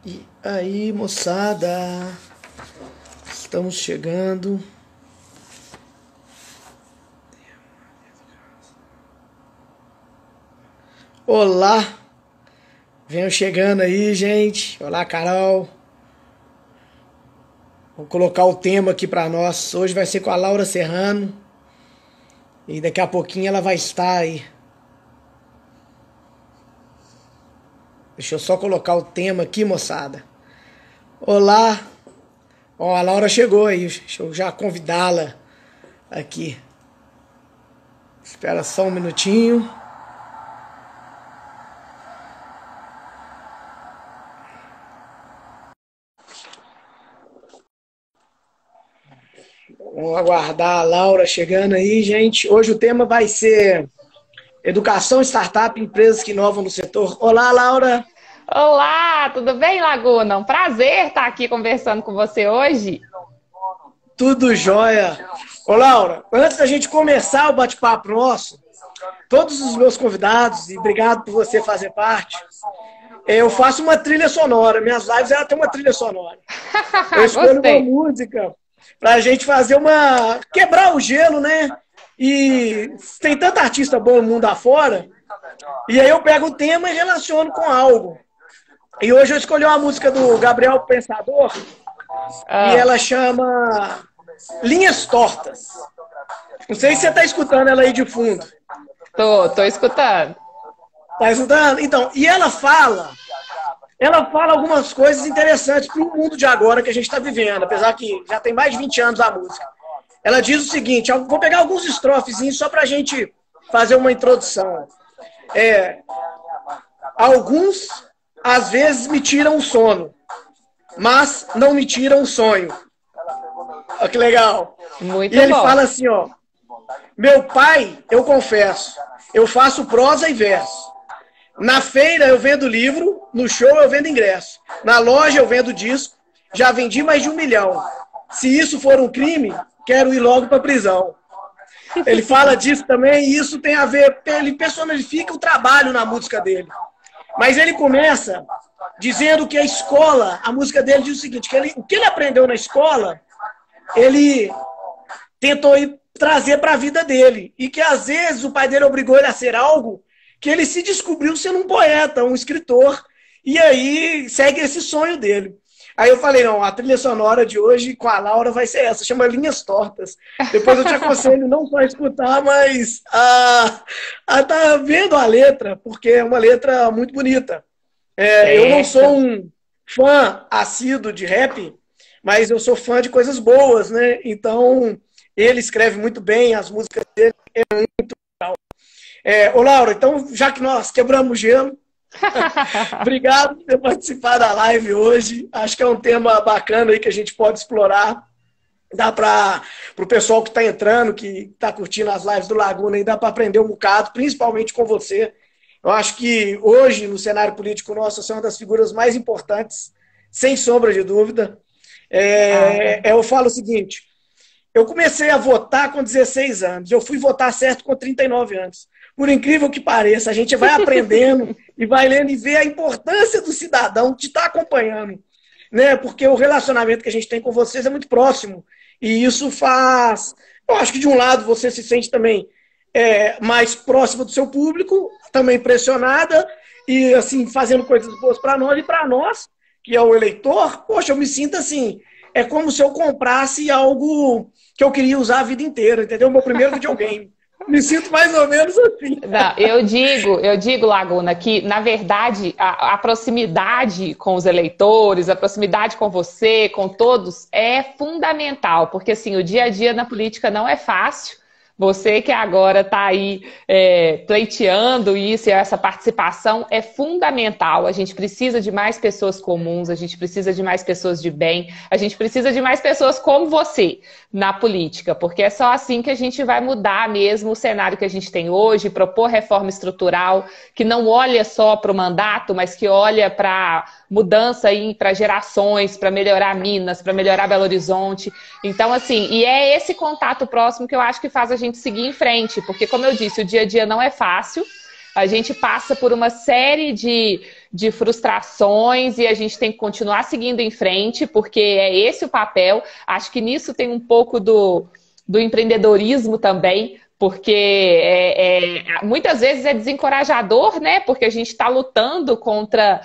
E aí, moçada, estamos chegando. Olá, venham chegando aí, gente. Olá, Carol. Vou colocar o tema aqui para nós. Hoje vai ser com a Laura Serrano. E daqui a pouquinho ela vai estar aí. Deixa eu só colocar o tema aqui, moçada. Olá. Ó, a Laura chegou aí. Deixa eu já convidá-la aqui. Espera só um minutinho. Vamos aguardar a Laura chegando aí, gente. Hoje o tema vai ser Educação, Startup e Empresas que Inovam no Setor. Olá, Laura. Olá, tudo bem, Laguna? Um prazer estar aqui conversando com você hoje. Tudo jóia. Ô, Laura, antes da gente começar o bate-papo nosso, todos os meus convidados, e obrigado por você fazer parte, eu faço uma trilha sonora. Minhas lives, ela tem uma trilha sonora. Eu escolho uma música pra gente fazer uma... quebrar o gelo, né? E tem tanta artista boa no mundo afora, e aí eu pego o tema e relaciono com algo. E hoje eu escolhi uma música do Gabriel Pensador, e ela chama Linhas Tortas. Não sei se você está escutando ela aí de fundo. Tô escutando. Tá escutando? Então, e ela fala algumas coisas interessantes para o mundo de agora que a gente está vivendo, apesar que já tem mais de 20 anos a música. Ela diz o seguinte, vou pegar alguns estrofezinhos só para a gente fazer uma introdução. Alguns, às vezes, me tiram o sono, mas não me tiram o sonho. Olha que legal. Muito e ele bom. Fala assim, ó, meu pai, eu confesso, eu faço prosa e verso. Na feira eu vendo livro, no show eu vendo ingresso. Na loja eu vendo disco, já vendi mais de 1 milhão. Se isso for um crime, quero ir logo para a prisão. Ele fala disso também e isso tem a ver, ele personifica o trabalho na música dele. Mas ele começa dizendo que a escola, a música dele diz o seguinte, que o que ele aprendeu na escola, ele tentou trazer para a vida dele. E que às vezes o pai dele obrigou ele a ser algo que ele se descobriu sendo um poeta, um escritor, e aí segue esse sonho dele. Aí eu falei, não, a trilha sonora de hoje com a Laura vai ser essa, chama Linhas Tortas. Depois eu te aconselho não só a escutar, mas a tá vendo a letra, porque é uma letra muito bonita. Eu não sou um fã assíduo de rap, mas eu sou fã de coisas boas, né? Então, ele escreve muito bem, as músicas dele é muito legal. Ô, Laura, então, já que nós quebramos o gelo, obrigado por ter participado da live hoje. Acho que é um tema bacana aí que a gente pode explorar. Dá para o pessoal que está entrando, que está curtindo as lives do Laguna, e dá para aprender um bocado, principalmente com você. Eu acho que hoje, no cenário político nosso, você é uma das figuras mais importantes, sem sombra de dúvida. Eu falo o seguinte, eu comecei a votar com 16 anos, eu fui votar certo com 39 anos. Por incrível que pareça, a gente vai aprendendo e vai lendo e vê a importância do cidadão de estar acompanhando, né? Porque o relacionamento que a gente tem com vocês é muito próximo. E isso faz... Eu acho que de um lado você se sente também mais próximo do seu público, também pressionada e assim fazendo coisas boas para nós, que é o eleitor. Poxa, eu me sinto assim, é como se eu comprasse algo que eu queria usar a vida inteira, entendeu? Meu primeiro videogame. Me sinto mais ou menos assim. Não, eu digo, Laguna, que, na verdade, a proximidade com os eleitores, a proximidade com você, com todos, é fundamental. Porque, assim, o dia a dia na política não é fácil. Você que agora está aí pleiteando isso, e essa participação é fundamental. A gente precisa de mais pessoas comuns, a gente precisa de mais pessoas de bem, a gente precisa de mais pessoas como você na política, porque é só assim que a gente vai mudar mesmo o cenário que a gente tem hoje, propor reforma estrutural, que não olha só para o mandato, mas que olha para mudança para gerações, para melhorar Minas, para melhorar Belo Horizonte. Então, assim, e é esse contato próximo que eu acho que faz a gente seguir em frente, porque, como eu disse, o dia a dia não é fácil. a gente passa por uma série de frustrações e a gente tem que continuar seguindo em frente, porque é esse o papel. Acho que nisso tem um pouco do empreendedorismo também, porque muitas vezes é desencorajador, né? Porque a gente está lutando contra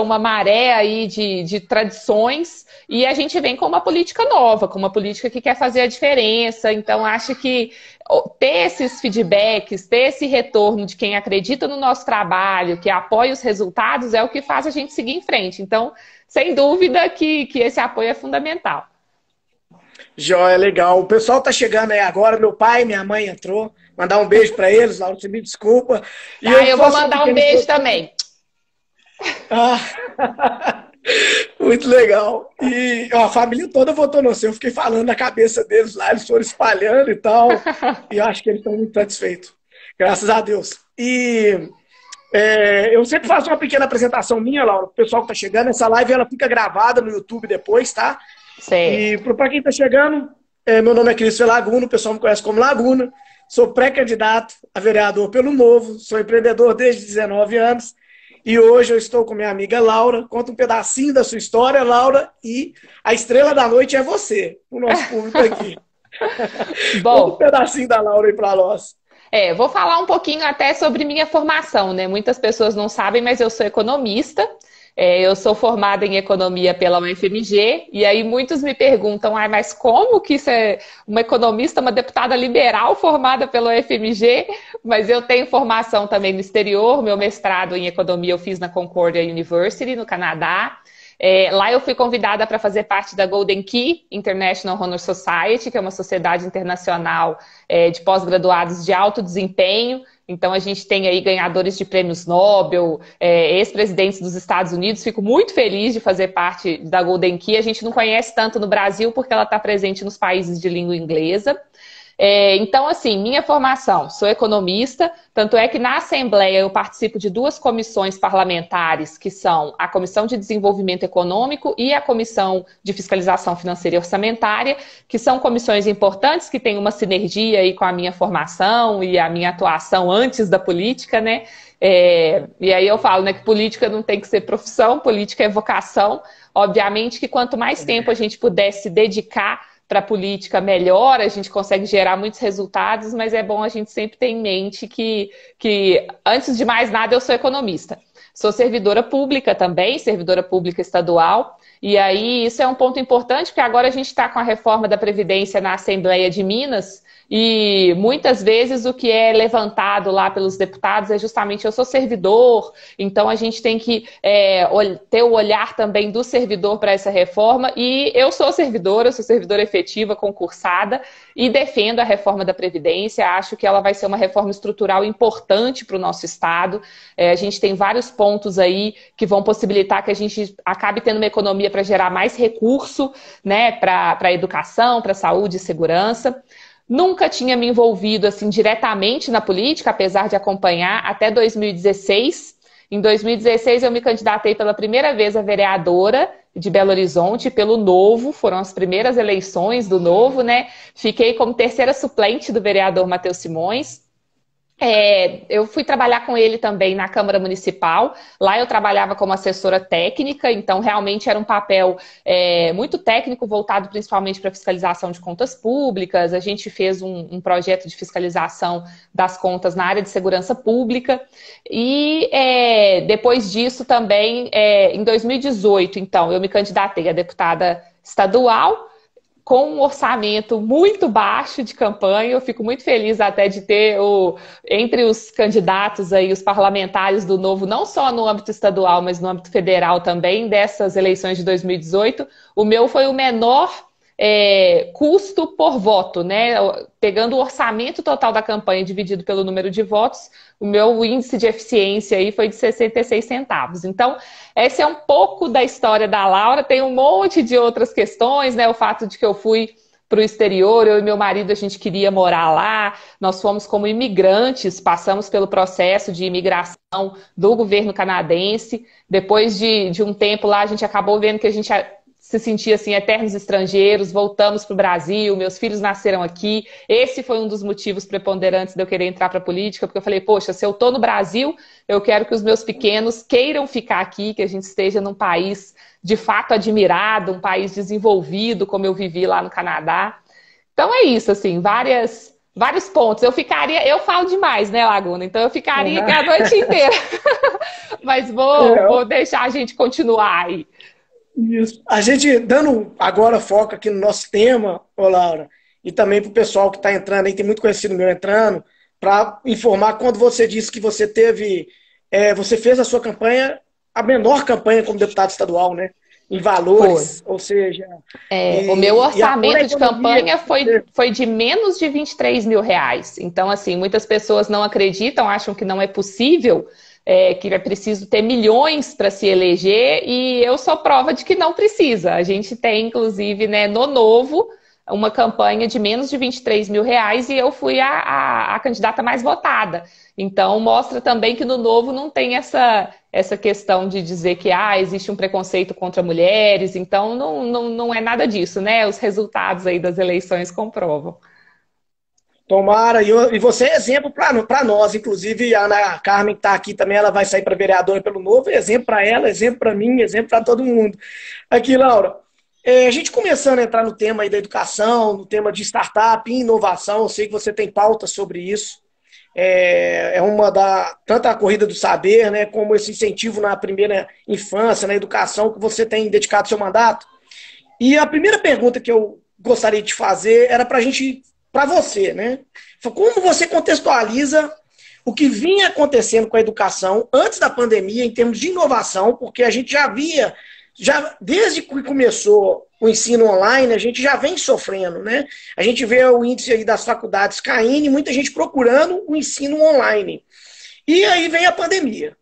uma maré aí de tradições e a gente vem com uma política nova, com uma política que quer fazer a diferença. Então, acho que ter esses feedbacks, ter esse retorno de quem acredita no nosso trabalho, que apoia os resultados, é o que faz a gente seguir em frente. Então, sem dúvida que esse apoio é fundamental. Joia, legal. O pessoal tá chegando aí agora. Meu pai e minha mãe entrou. Mandar um beijo para eles, Laura, você me desculpa. E eu vou mandar um beijo também. Ah, muito legal. E ó, a família toda votou no seu. Eu fiquei falando na cabeça deles lá, eles foram espalhando e tal. E eu acho que eles estão muito satisfeitos. Graças a Deus. E eu sempre faço uma pequena apresentação minha, Laura, pro pessoal que tá chegando. Essa live ela fica gravada no YouTube depois, tá? Sei. E para quem está chegando, meu nome é Cristo Laguna, o pessoal me conhece como Laguna, sou pré-candidato a vereador pelo Novo, sou empreendedor desde 19 anos e hoje eu estou com minha amiga Laura. Conta um pedacinho da sua história, Laura, e a estrela da noite é você, o nosso público aqui. Bom, conta um pedacinho da Laura aí para nós. Vou falar um pouquinho até sobre minha formação, né? Muitas pessoas não sabem, mas eu sou economista. Eu sou formada em economia pela UFMG, e aí muitos me perguntam, mas como que isso é uma economista, uma deputada liberal formada pela UFMG? Mas eu tenho formação também no exterior, meu mestrado em economia eu fiz na Concordia University, no Canadá. Lá eu fui convidada para fazer parte da Golden Key International Honor Society, que é uma sociedade internacional de pós-graduados de alto desempenho. Então, a gente tem aí ganhadores de prêmios Nobel, ex-presidentes dos Estados Unidos. Fico muito feliz de fazer parte da Golden Key. A gente não conhece tanto no Brasil porque ela está presente nos países de língua inglesa. Então, assim, minha formação, sou economista, tanto é que na Assembleia eu participo de duas comissões parlamentares, que são a Comissão de Desenvolvimento Econômico e a Comissão de Fiscalização Financeira e Orçamentária, que são comissões importantes, que têm uma sinergia aí com a minha formação e a minha atuação antes da política, né? E aí eu falo, né, que política não tem que ser profissão, política é vocação. Obviamente que quanto mais tempo a gente puder se dedicar para a política melhor, a gente consegue gerar muitos resultados, mas é bom a gente sempre ter em mente que antes de mais nada, eu sou economista. Sou servidora pública também, servidora pública estadual, e aí isso é um ponto importante, porque agora a gente está com a reforma da Previdência na Assembleia de Minas, e muitas vezes o que é levantado lá pelos deputados é justamente eu sou servidor, então a gente tem que ter o olhar também do servidor para essa reforma, e eu sou servidora efetiva, concursada, e defendo a reforma da Previdência. Acho que ela vai ser uma reforma estrutural importante para o nosso Estado. A gente tem vários pontos aí que vão possibilitar que a gente acabe tendo uma economia para gerar mais recurso, né, para a educação, para a saúde e segurança. Nunca tinha me envolvido assim diretamente na política, apesar de acompanhar até 2016. Em 2016 eu me candidatei pela primeira vez a vereadora de Belo Horizonte pelo Novo, foram as primeiras eleições do Novo, né? Fiquei como terceira suplente do vereador Matheus Simões. Eu fui trabalhar com ele também na Câmara Municipal. Lá eu trabalhava como assessora técnica, então realmente era um papel muito técnico, voltado principalmente para fiscalização de contas públicas. A gente fez um projeto de fiscalização das contas na área de segurança pública. E depois disso também, em 2018, então, eu me candidatei a deputada estadual, com um orçamento muito baixo de campanha. Eu fico muito feliz até de ter entre os candidatos aí, os parlamentares do Novo, não só no âmbito estadual, mas no âmbito federal também, dessas eleições de 2018, o meu foi o menor custo por voto, né? Pegando o orçamento total da campanha dividido pelo número de votos, o meu índice de eficiência aí foi de 66 centavos. Então, esse é um pouco da história da Laura. Tem um monte de outras questões, né? O fato de que eu fui para o exterior, eu e meu marido, a gente queria morar lá, nós fomos como imigrantes, passamos pelo processo de imigração do governo canadense. Depois de um tempo lá, a gente acabou vendo que a gente se sentir assim, eternos estrangeiros, voltamos para o Brasil, meus filhos nasceram aqui. Esse foi um dos motivos preponderantes de eu querer entrar para a política, porque eu falei, poxa, se eu estou no Brasil, eu quero que os meus pequenos queiram ficar aqui, que a gente esteja num país de fato admirado, um país desenvolvido, como eu vivi lá no Canadá. Então é isso, assim, vários pontos. Eu falo demais, né, Laguna? Então eu ficaria aqui a noite inteira. Mas vou deixar a gente continuar aí. Isso. A gente, dando agora foco aqui no nosso tema, ô Laura, e também para o pessoal que está entrando aí, tem muito conhecido meu entrando, para informar, quando você disse que você teve, você fez a sua campanha, a menor campanha como deputado estadual, né? Em valores, ou seja... o meu orçamento de campanha foi de menos de R$23 mil. Então, assim, muitas pessoas não acreditam, acham que não é possível, que é preciso ter milhões para se eleger, e eu sou prova de que não precisa. A gente tem, inclusive, né, no Novo, uma campanha de menos de R$23 mil e eu fui a candidata mais votada. Então, mostra também que no Novo não tem essa questão de dizer que existe um preconceito contra mulheres. Então, não é nada disso, né? Os resultados aí das eleições comprovam. Tomara, e você é exemplo para nós, inclusive a Ana Carmen que está aqui também, ela vai sair para vereadora pelo Novo, exemplo para ela, exemplo para mim, exemplo para todo mundo. Aqui, Laura, a gente começando a entrar no tema aí da educação, no tema de startup e inovação, eu sei que você tem pauta sobre isso, tanto a corrida do saber, né, como esse incentivo na primeira infância, na educação, que você tem dedicado ao seu mandato. E a primeira pergunta que eu gostaria de fazer era para você, né? Como você contextualiza o que vinha acontecendo com a educação antes da pandemia em termos de inovação, porque a gente desde que começou o ensino online, a gente já vem sofrendo, né? A gente vê o índice aí das faculdades caindo e muita gente procurando o ensino online. E aí vem a pandemia.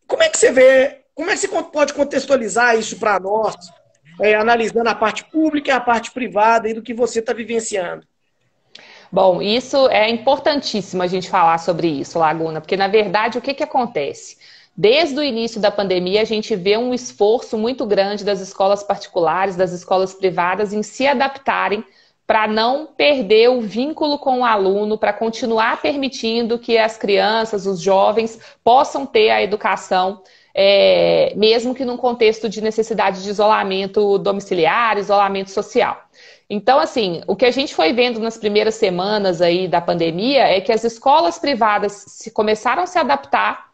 Como é que você pode contextualizar isso para nós, analisando a parte pública e a parte privada e do que você está vivenciando? Bom, isso é importantíssimo a gente falar sobre isso, Laguna, porque na verdade o que acontece? Desde o início da pandemia, a gente vê um esforço muito grande das escolas particulares, das escolas privadas, em se adaptarem para não perder o vínculo com o aluno, para continuar permitindo que as crianças, os jovens, possam ter a educação, mesmo que num contexto de necessidade de isolamento domiciliar, isolamento social. Então, assim, o que a gente foi vendo nas primeiras semanas aí da pandemia é que as escolas privadas começaram a se adaptar,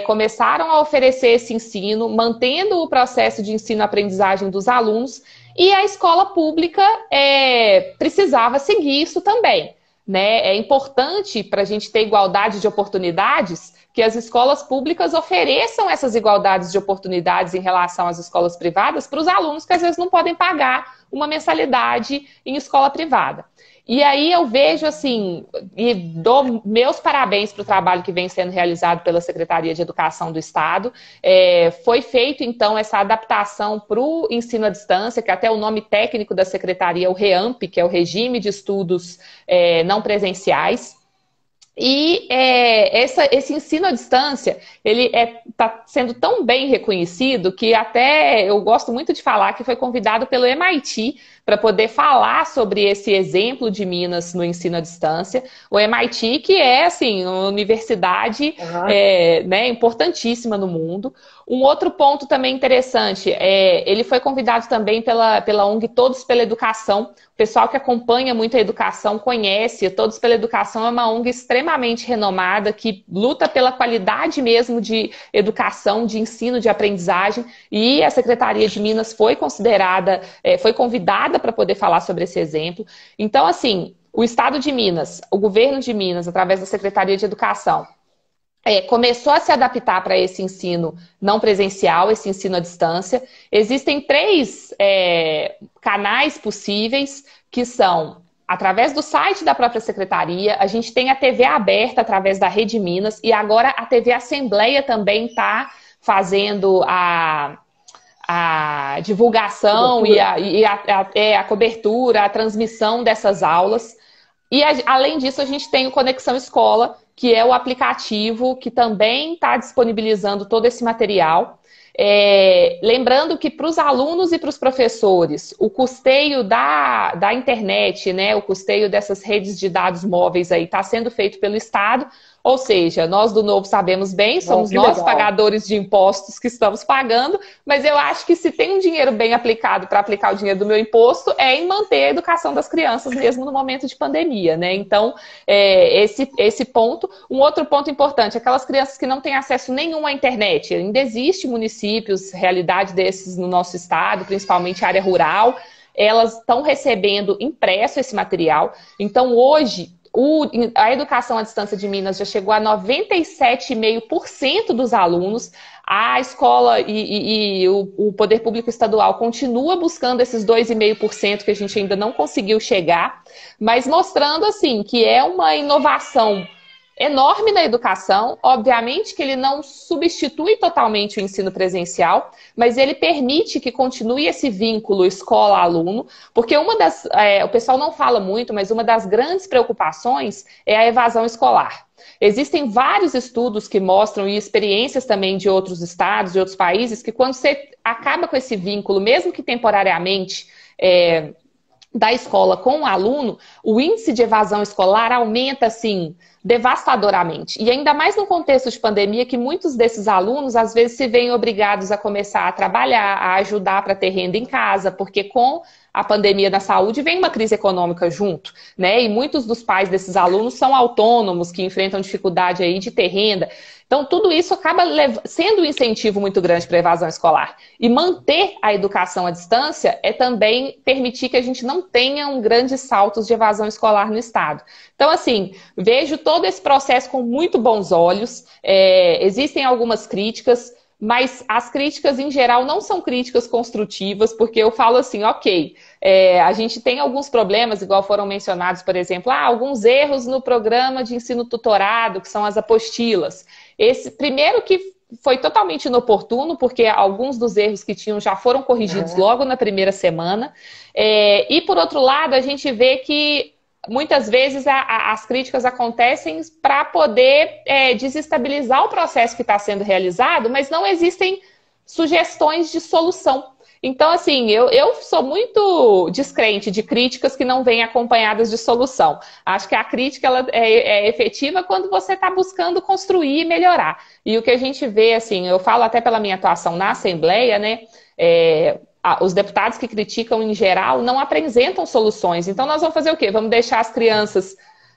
começaram a oferecer esse ensino, mantendo o processo de ensino-aprendizagem dos alunos, e a escola pública precisava seguir isso também, né? É importante para a gente ter igualdade de oportunidades que as escolas públicas ofereçam essas igualdades de oportunidades em relação às escolas privadas para os alunos que às vezes não podem pagar uma mensalidade em escola privada. E aí eu vejo assim, e dou meus parabéns para o trabalho que vem sendo realizado pela Secretaria de Educação do Estado. Foi feito, então, essa adaptação para o ensino à distância, que até o nome técnico da Secretaria é o REAMP, que é o Regime de Estudos Não Presenciais. E esse ensino à distância, ele está sendo tão bem reconhecido que até eu gosto muito de falar que foi convidado pelo MIT para poder falar sobre esse exemplo de Minas no ensino à distância. O MIT, que é, assim, uma universidade importantíssima no mundo. Um outro ponto também interessante, ele foi convidado também pela ONG Todos pela Educação. O pessoal que acompanha muito a educação conhece. Todos pela Educação é uma ONG extremamente renomada, que luta pela qualidade mesmo de educação, de ensino, de aprendizagem. E a Secretaria de Minas foi convidada para poder falar sobre esse exemplo. Então, assim, o Estado de Minas, o governo de Minas, através da Secretaria de Educação, começou a se adaptar para esse ensino não presencial, esse ensino à distância. Existem 3 canais possíveis, que são, através do site da própria secretaria, a gente tem a TV aberta através da Rede Minas, e agora a TV Assembleia também está fazendo a divulgação e a cobertura, a transmissão dessas aulas. E, além disso, a gente tem o Conexão Escola, que é o aplicativo que também está disponibilizando todo esse material. Lembrando que para os alunos e para os professores, o custeio da internet, né, o custeio dessas redes de dados móveis aí está sendo feito pelo Estado, ou seja, nós do Novo sabemos bem, somos nós pagadores de impostos que estamos pagando, mas eu acho que se tem um dinheiro bem aplicado para aplicar o dinheiro do meu imposto, é em manter a educação das crianças mesmo no momento de pandemia, né? Então, esse ponto. Um outro ponto importante, aquelas crianças que não têm acesso nenhum à internet, ainda existe municípios, realidade desses no nosso estado, principalmente área rural, elas estão recebendo impresso esse material. Então, hoje, a educação à distância de Minas já chegou a 97,5% dos alunos. A escola e o poder público estadual continua buscando esses 2,5% que a gente ainda não conseguiu chegar, mas mostrando assim que é uma inovação enorme na educação. Obviamente que ele não substitui totalmente o ensino presencial, mas ele permite que continue esse vínculo escola-aluno, porque o pessoal não fala muito, mas uma das grandes preocupações é a evasão escolar. Existem vários estudos que mostram, e experiências também de outros estados, de outros países, que quando você acaba com esse vínculo, mesmo que temporariamente, da escola com o aluno, o índice de evasão escolar aumenta, assim, devastadoramente. E ainda mais no contexto de pandemia, que muitos desses alunos, às vezes, se veem obrigados a começar a trabalhar, a ajudar para ter renda em casa, porque com a pandemia da saúde vem uma crise econômica junto, né? E muitos dos pais desses alunos são autônomos, que enfrentam dificuldade aí de ter renda. Então, tudo isso acaba sendo um incentivo muito grande para a evasão escolar. E manter a educação à distância é também permitir que a gente não tenha grandes saltos de evasão escolar no estado. Então, assim, vejo todo esse processo com muito bons olhos. Existem algumas críticas, mas as críticas, em geral, não são críticas construtivas, porque eu falo assim, ok, a gente tem alguns problemas, igual foram mencionados, por exemplo, alguns erros no programa de ensino tutorado, que são as apostilas. Primeiro que foi totalmente inoportuno, porque alguns dos erros que tinham já foram corrigidos logo na primeira semana. E, por outro lado, a gente vê que muitas vezes as críticas acontecem para poder desestabilizar o processo que está sendo realizado, mas não existem sugestões de solução. Então, assim, eu sou muito descrente de críticas que não vêm acompanhadas de solução. Acho que a crítica ela é efetiva quando você está buscando construir e melhorar. E o que a gente vê, assim, eu falo até pela minha atuação na Assembleia, né? Os deputados que criticam, em geral, não apresentam soluções. Então, nós vamos fazer o quê? Vamos deixar as crianças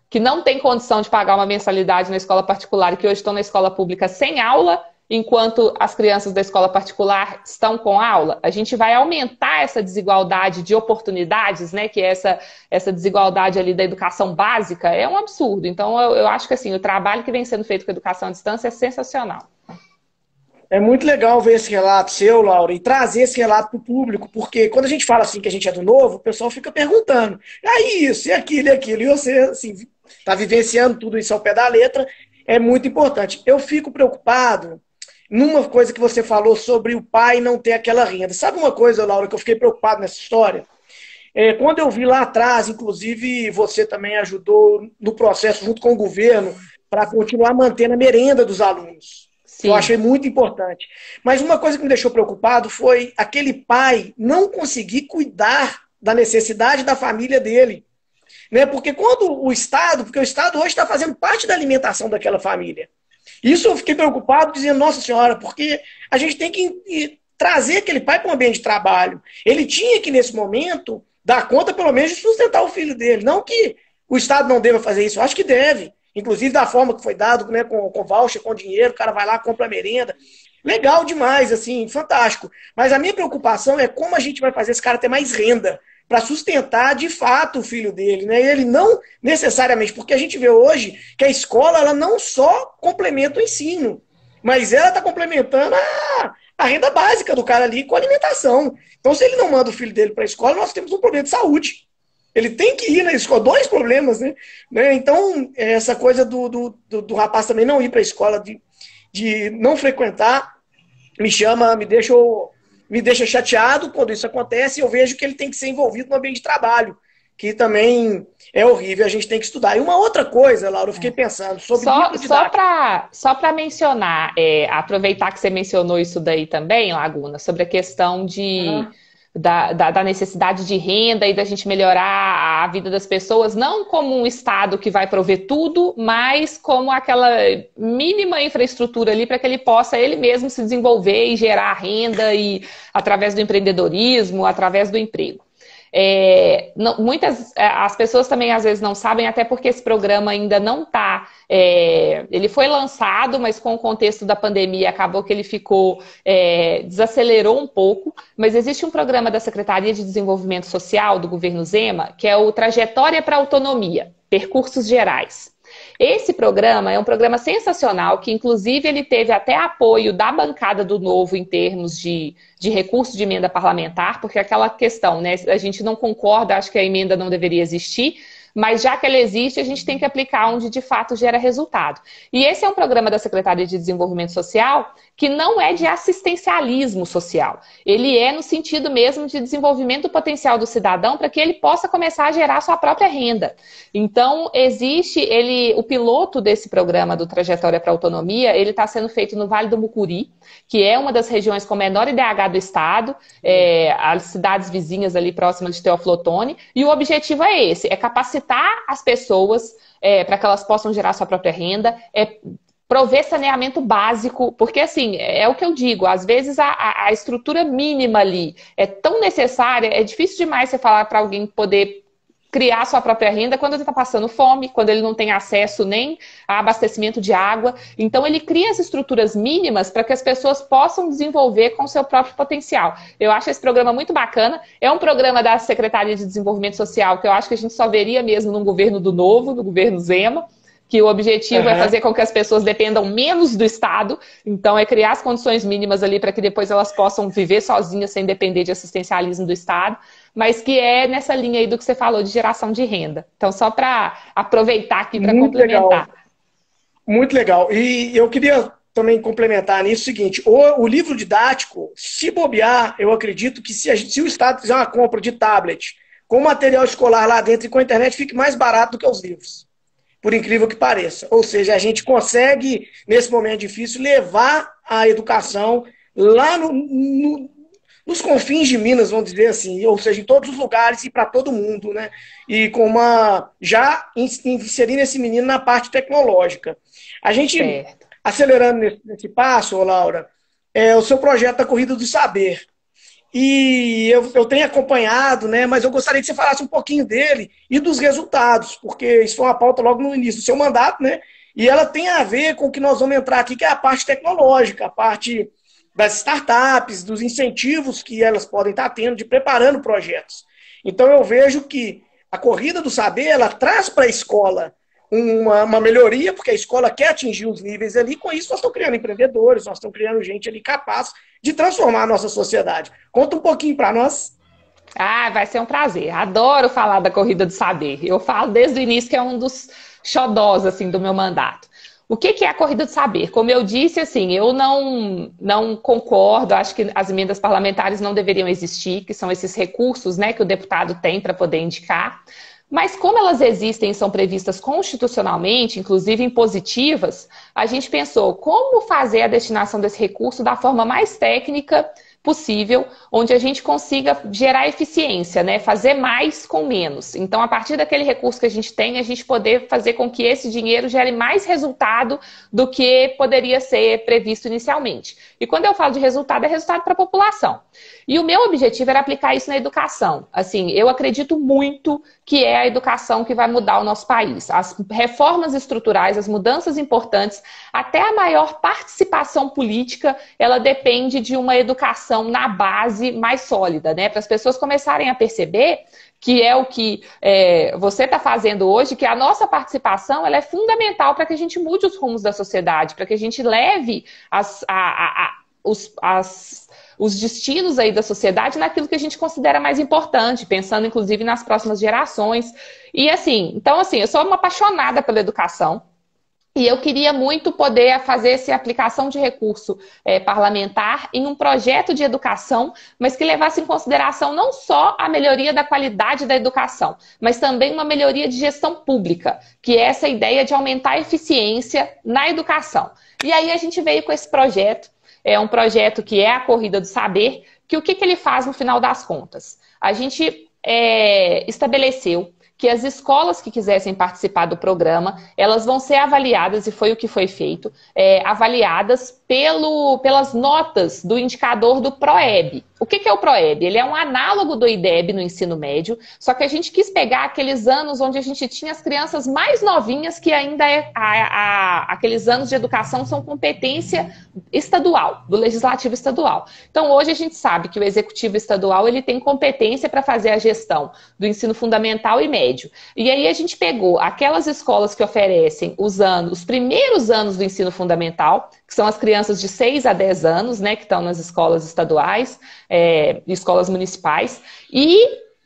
que não têm condição de pagar uma mensalidade na escola particular e que hoje estão na escola pública sem aula, enquanto as crianças da escola particular estão com aula? A gente vai aumentar essa desigualdade de oportunidades, né? Que é essa desigualdade ali da educação básica, é um absurdo. Então, eu acho que assim, o trabalho que vem sendo feito com a educação à distância é sensacional. É muito legal ver esse relato seu, Laura, e trazer esse relato para o público, porque quando a gente fala assim que a gente é do novo, o pessoal fica perguntando, isso, e aquilo, e você, assim, está vivenciando tudo isso ao pé da letra, é muito importante. Eu fico preocupado numa coisa que você falou sobre o pai não ter aquela renda. Sabe uma coisa, Laura, que eu fiquei preocupado nessa história? Quando eu vi lá atrás, inclusive você também ajudou no processo junto com o governo para continuar mantendo a merenda dos alunos. Sim. Eu achei muito importante. Mas uma coisa que me deixou preocupado foi aquele pai não conseguir cuidar da necessidade da família dele. Né? Porque o Estado hoje está fazendo parte da alimentação daquela família. Isso eu fiquei preocupado, dizendo, nossa senhora, porque a gente tem que trazer aquele pai para um ambiente de trabalho. Ele tinha que, nesse momento, dar conta, pelo menos, de sustentar o filho dele. Não que o Estado não deva fazer isso, eu acho que deve. Inclusive da forma que foi dado, né, com voucher, com dinheiro, o cara vai lá, compra a merenda. Legal demais, assim, fantástico. Mas a minha preocupação é como a gente vai fazer esse cara ter mais renda para sustentar, de fato, o filho dele. Né? E ele não necessariamente, porque a gente vê hoje que a escola ela não só complementa o ensino, mas ela está complementando a renda básica do cara ali com a alimentação. Então, se ele não manda o filho dele para a escola, nós temos um problema de saúde. Ele tem que ir na escola, 2 problemas, né? Então, essa coisa do rapaz também não ir para a escola, de não frequentar, me deixa chateado quando isso acontece, e eu vejo que ele tem que ser envolvido no ambiente de trabalho, que também é horrível, a gente tem que estudar. E uma outra coisa, Laura, eu fiquei pensando sobre livro didático. Só para mencionar, aproveitar que você mencionou isso daí também, Laguna, sobre a questão da necessidade de renda e da gente melhorar a vida das pessoas, não como um Estado que vai prover tudo, mas como aquela mínima infraestrutura ali para que ele possa ele mesmo se desenvolver e gerar renda e através do empreendedorismo, através do emprego. As pessoas também às vezes não sabem, até porque esse programa ainda não está. Ele foi lançado, mas com o contexto da pandemia acabou que ele desacelerou um pouco. Mas existe um programa da Secretaria de Desenvolvimento Social do governo Zema, que é o Trajetória para a Autonomia, Percursos Gerais. Esse programa é um programa sensacional, que inclusive ele teve até apoio da bancada do Novo em termos de recurso de emenda parlamentar, porque aquela questão, né, a gente não concorda, acho que a emenda não deveria existir, mas já que ela existe, a gente tem que aplicar onde de fato gera resultado. E esse é um programa da Secretaria de Desenvolvimento Social que não é de assistencialismo social. Ele é no sentido mesmo de desenvolvimento do potencial do cidadão para que ele possa começar a gerar sua própria renda. Então, existe o piloto desse programa do Trajetória para a Autonomia, ele está sendo feito no Vale do Mucuri, que é uma das regiões com menor IDH do estado, as cidades vizinhas ali próximas de Teófilo Otoni, e o objetivo é esse, é capacitar as pessoas para que elas possam gerar sua própria renda, prover saneamento básico, porque assim, é o que eu digo, às vezes a estrutura mínima ali é tão necessária, é difícil demais você falar para alguém poder criar sua própria renda quando ele está passando fome, quando ele não tem acesso nem a abastecimento de água. Então, ele cria as estruturas mínimas para que as pessoas possam desenvolver com o seu próprio potencial. Eu acho esse programa muito bacana. É um programa da Secretaria de Desenvolvimento Social que eu acho que a gente só veria mesmo num governo do Novo, no governo Zema, que o objetivo é fazer com que as pessoas dependam menos do Estado. Então, é criar as condições mínimas ali para que depois elas possam viver sozinhas sem depender de assistencialismo do Estado, mas que é nessa linha aí do que você falou de geração de renda. Então, só para aproveitar aqui para complementar. Legal. Muito legal. E eu queria também complementar nisso o seguinte, o livro didático, se bobear, eu acredito que se o Estado fizer uma compra de tablet com material escolar lá dentro e com a internet, fique mais barato do que os livros. Por incrível que pareça. Ou seja, a gente consegue, nesse momento difícil, levar a educação lá nos confins de Minas, vamos dizer assim, ou seja, em todos os lugares e para todo mundo, né? E com já inserindo esse menino na parte tecnológica. A gente, acelerando nesse passo, Laura, o seu projeto da Corrida do Saber. E eu tenho acompanhado, né? Mas eu gostaria que você falasse um pouquinho dele e dos resultados, porque isso foi uma pauta logo no início do seu mandato, né? E ela tem a ver com o que nós vamos entrar aqui, que é a parte tecnológica, a parte das startups, dos incentivos que elas podem estar tendo de preparando projetos. Então eu vejo que a Corrida do Saber, ela traz para a escola uma melhoria, porque a escola quer atingir os níveis ali, com isso nós estamos criando empreendedores, nós estamos criando gente ali capaz de transformar a nossa sociedade. Conta um pouquinho para nós. Vai ser um prazer. Adoro falar da Corrida do Saber. Eu falo desde o início que é um dos xodós assim, do meu mandato. O que é a Corrida do Saber? Como eu disse, assim, eu não concordo, acho que as emendas parlamentares não deveriam existir, que são esses recursos, né, que o deputado tem para poder indicar. Mas como elas existem e são previstas constitucionalmente, inclusive impositivas, a gente pensou como fazer a destinação desse recurso da forma mais técnica possível, onde a gente consiga gerar eficiência, né? Fazer mais com menos. Então, a partir daquele recurso que a gente tem, a gente poder fazer com que esse dinheiro gere mais resultado do que poderia ser previsto inicialmente. E quando eu falo de resultado, é resultado para a população. E o meu objetivo era aplicar isso na educação. Assim, eu acredito muito que é a educação que vai mudar o nosso país. As reformas estruturais, as mudanças importantes, até a maior participação política, ela depende de uma educação na base mais sólida, né? Para as pessoas começarem a perceber que é o que você está fazendo hoje, que a nossa participação ela é fundamental para que a gente mude os rumos da sociedade, para que a gente leve os destinos aí da sociedade naquilo que a gente considera mais importante, pensando inclusive nas próximas gerações. E assim, então assim, eu sou uma apaixonada pela educação. E eu queria muito poder fazer essa aplicação de recurso parlamentar em um projeto de educação, mas que levasse em consideração não só a melhoria da qualidade da educação, mas também uma melhoria de gestão pública, que é essa ideia de aumentar a eficiência na educação. E aí a gente veio com esse projeto, é um projeto que é a Corrida do Saber, que o que ele faz no final das contas? A gente estabeleceu que as escolas que quisessem participar do programa, elas vão ser avaliadas, e foi o que foi feito, avaliadas pelas notas do indicador do PROEB. O que é o PROEB? Ele é um análogo do IDEB no ensino médio, só que a gente quis pegar aqueles anos onde a gente tinha as crianças mais novinhas, que ainda aqueles anos de educação são competência estadual, do legislativo estadual. Então, hoje a gente sabe que o executivo estadual ele tem competência para fazer a gestão do ensino fundamental e médio. E aí a gente pegou aquelas escolas que oferecem os primeiros anos do ensino fundamental, que são as crianças de 6 a 10 anos, né, que estão nas escolas estaduais, escolas municipais, e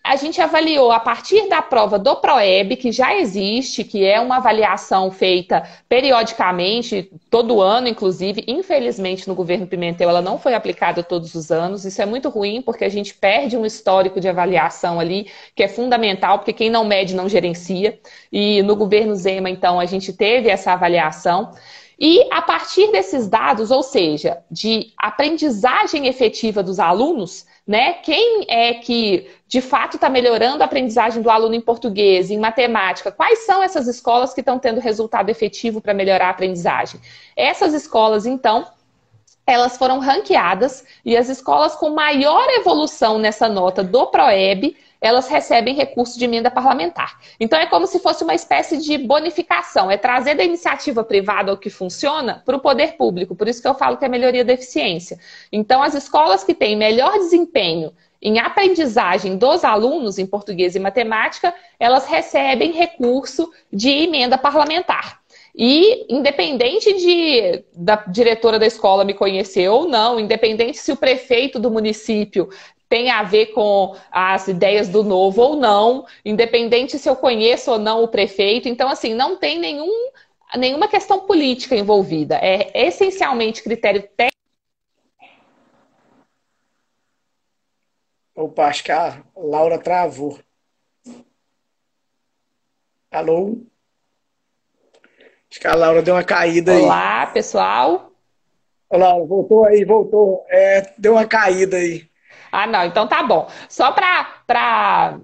a gente avaliou a partir da prova do PROEB, que já existe, que é uma avaliação feita periodicamente, todo ano, inclusive. Infelizmente, no governo Pimentel, ela não foi aplicada todos os anos. Isso é muito ruim, porque a gente perde um histórico de avaliação ali, que é fundamental, porque quem não mede não gerencia. E no governo Zema, então, a gente teve essa avaliação. E a partir desses dados, ou seja, de aprendizagem efetiva dos alunos, né? Quem é que de fato está melhorando a aprendizagem do aluno em português, em matemática? Quais são essas escolas que estão tendo resultado efetivo para melhorar a aprendizagem? Essas escolas, então, elas foram ranqueadas, e as escolas com maior evolução nessa nota do PROEB, elas recebem recurso de emenda parlamentar. Então é como se fosse uma espécie de bonificação, é trazer da iniciativa privada o que funciona para o poder público, por isso que eu falo que é melhoria da eficiência. Então as escolas que têm melhor desempenho em aprendizagem dos alunos em português e matemática, elas recebem recurso de emenda parlamentar. E independente da diretora da escola me conhecer ou não, independente se o prefeito do município tem a ver com as ideias do Novo ou não, independente se eu conheço ou não o prefeito. Então, assim, não tem nenhuma questão política envolvida. É essencialmente critério técnico. Opa, acho que a Laura travou. Alô? Acho que a Laura deu uma caída aí. Olá, pessoal. Olá, voltou aí, voltou. Deu uma caída aí. Ah, não, então tá bom. Só para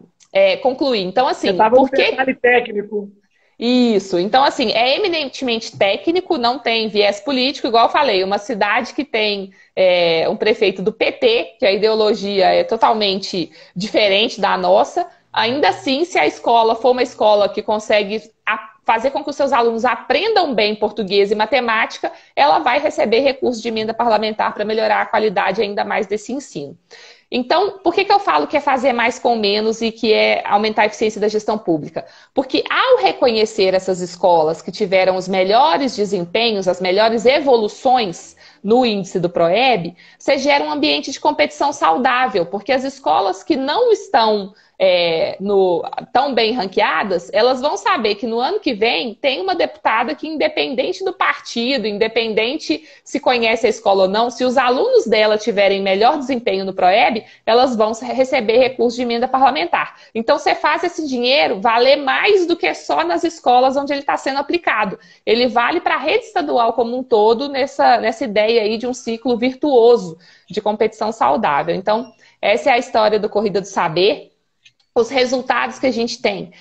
concluir. Então, assim, você estava no detalhe técnico. Isso. Então, assim, é eminentemente técnico, não tem viés político, igual eu falei, uma cidade que tem um prefeito do PT, que a ideologia é totalmente diferente da nossa. Ainda assim, se a escola for uma escola que consegue fazer com que os seus alunos aprendam bem português e matemática, ela vai receber recursos de emenda parlamentar para melhorar a qualidade ainda mais desse ensino. Então, por que eu falo que é fazer mais com menos e que é aumentar a eficiência da gestão pública? Porque ao reconhecer essas escolas que tiveram os melhores desempenhos, as melhores evoluções no índice do PROEB, você gera um ambiente de competição saudável, porque as escolas que não estão tão bem ranqueadas, elas vão saber que no ano que vem tem uma deputada que, independente do partido, independente se conhece a escola ou não, se os alunos dela tiverem melhor desempenho no PROEB, elas vão receber recurso de emenda parlamentar. Então você faz esse dinheiro valer mais do que só nas escolas onde ele está sendo aplicado. Ele vale para a rede estadual como um todo nessa ideia aí de um ciclo virtuoso de competição saudável. Então, essa é a história do Corrida do Saber. Os resultados que a gente tem.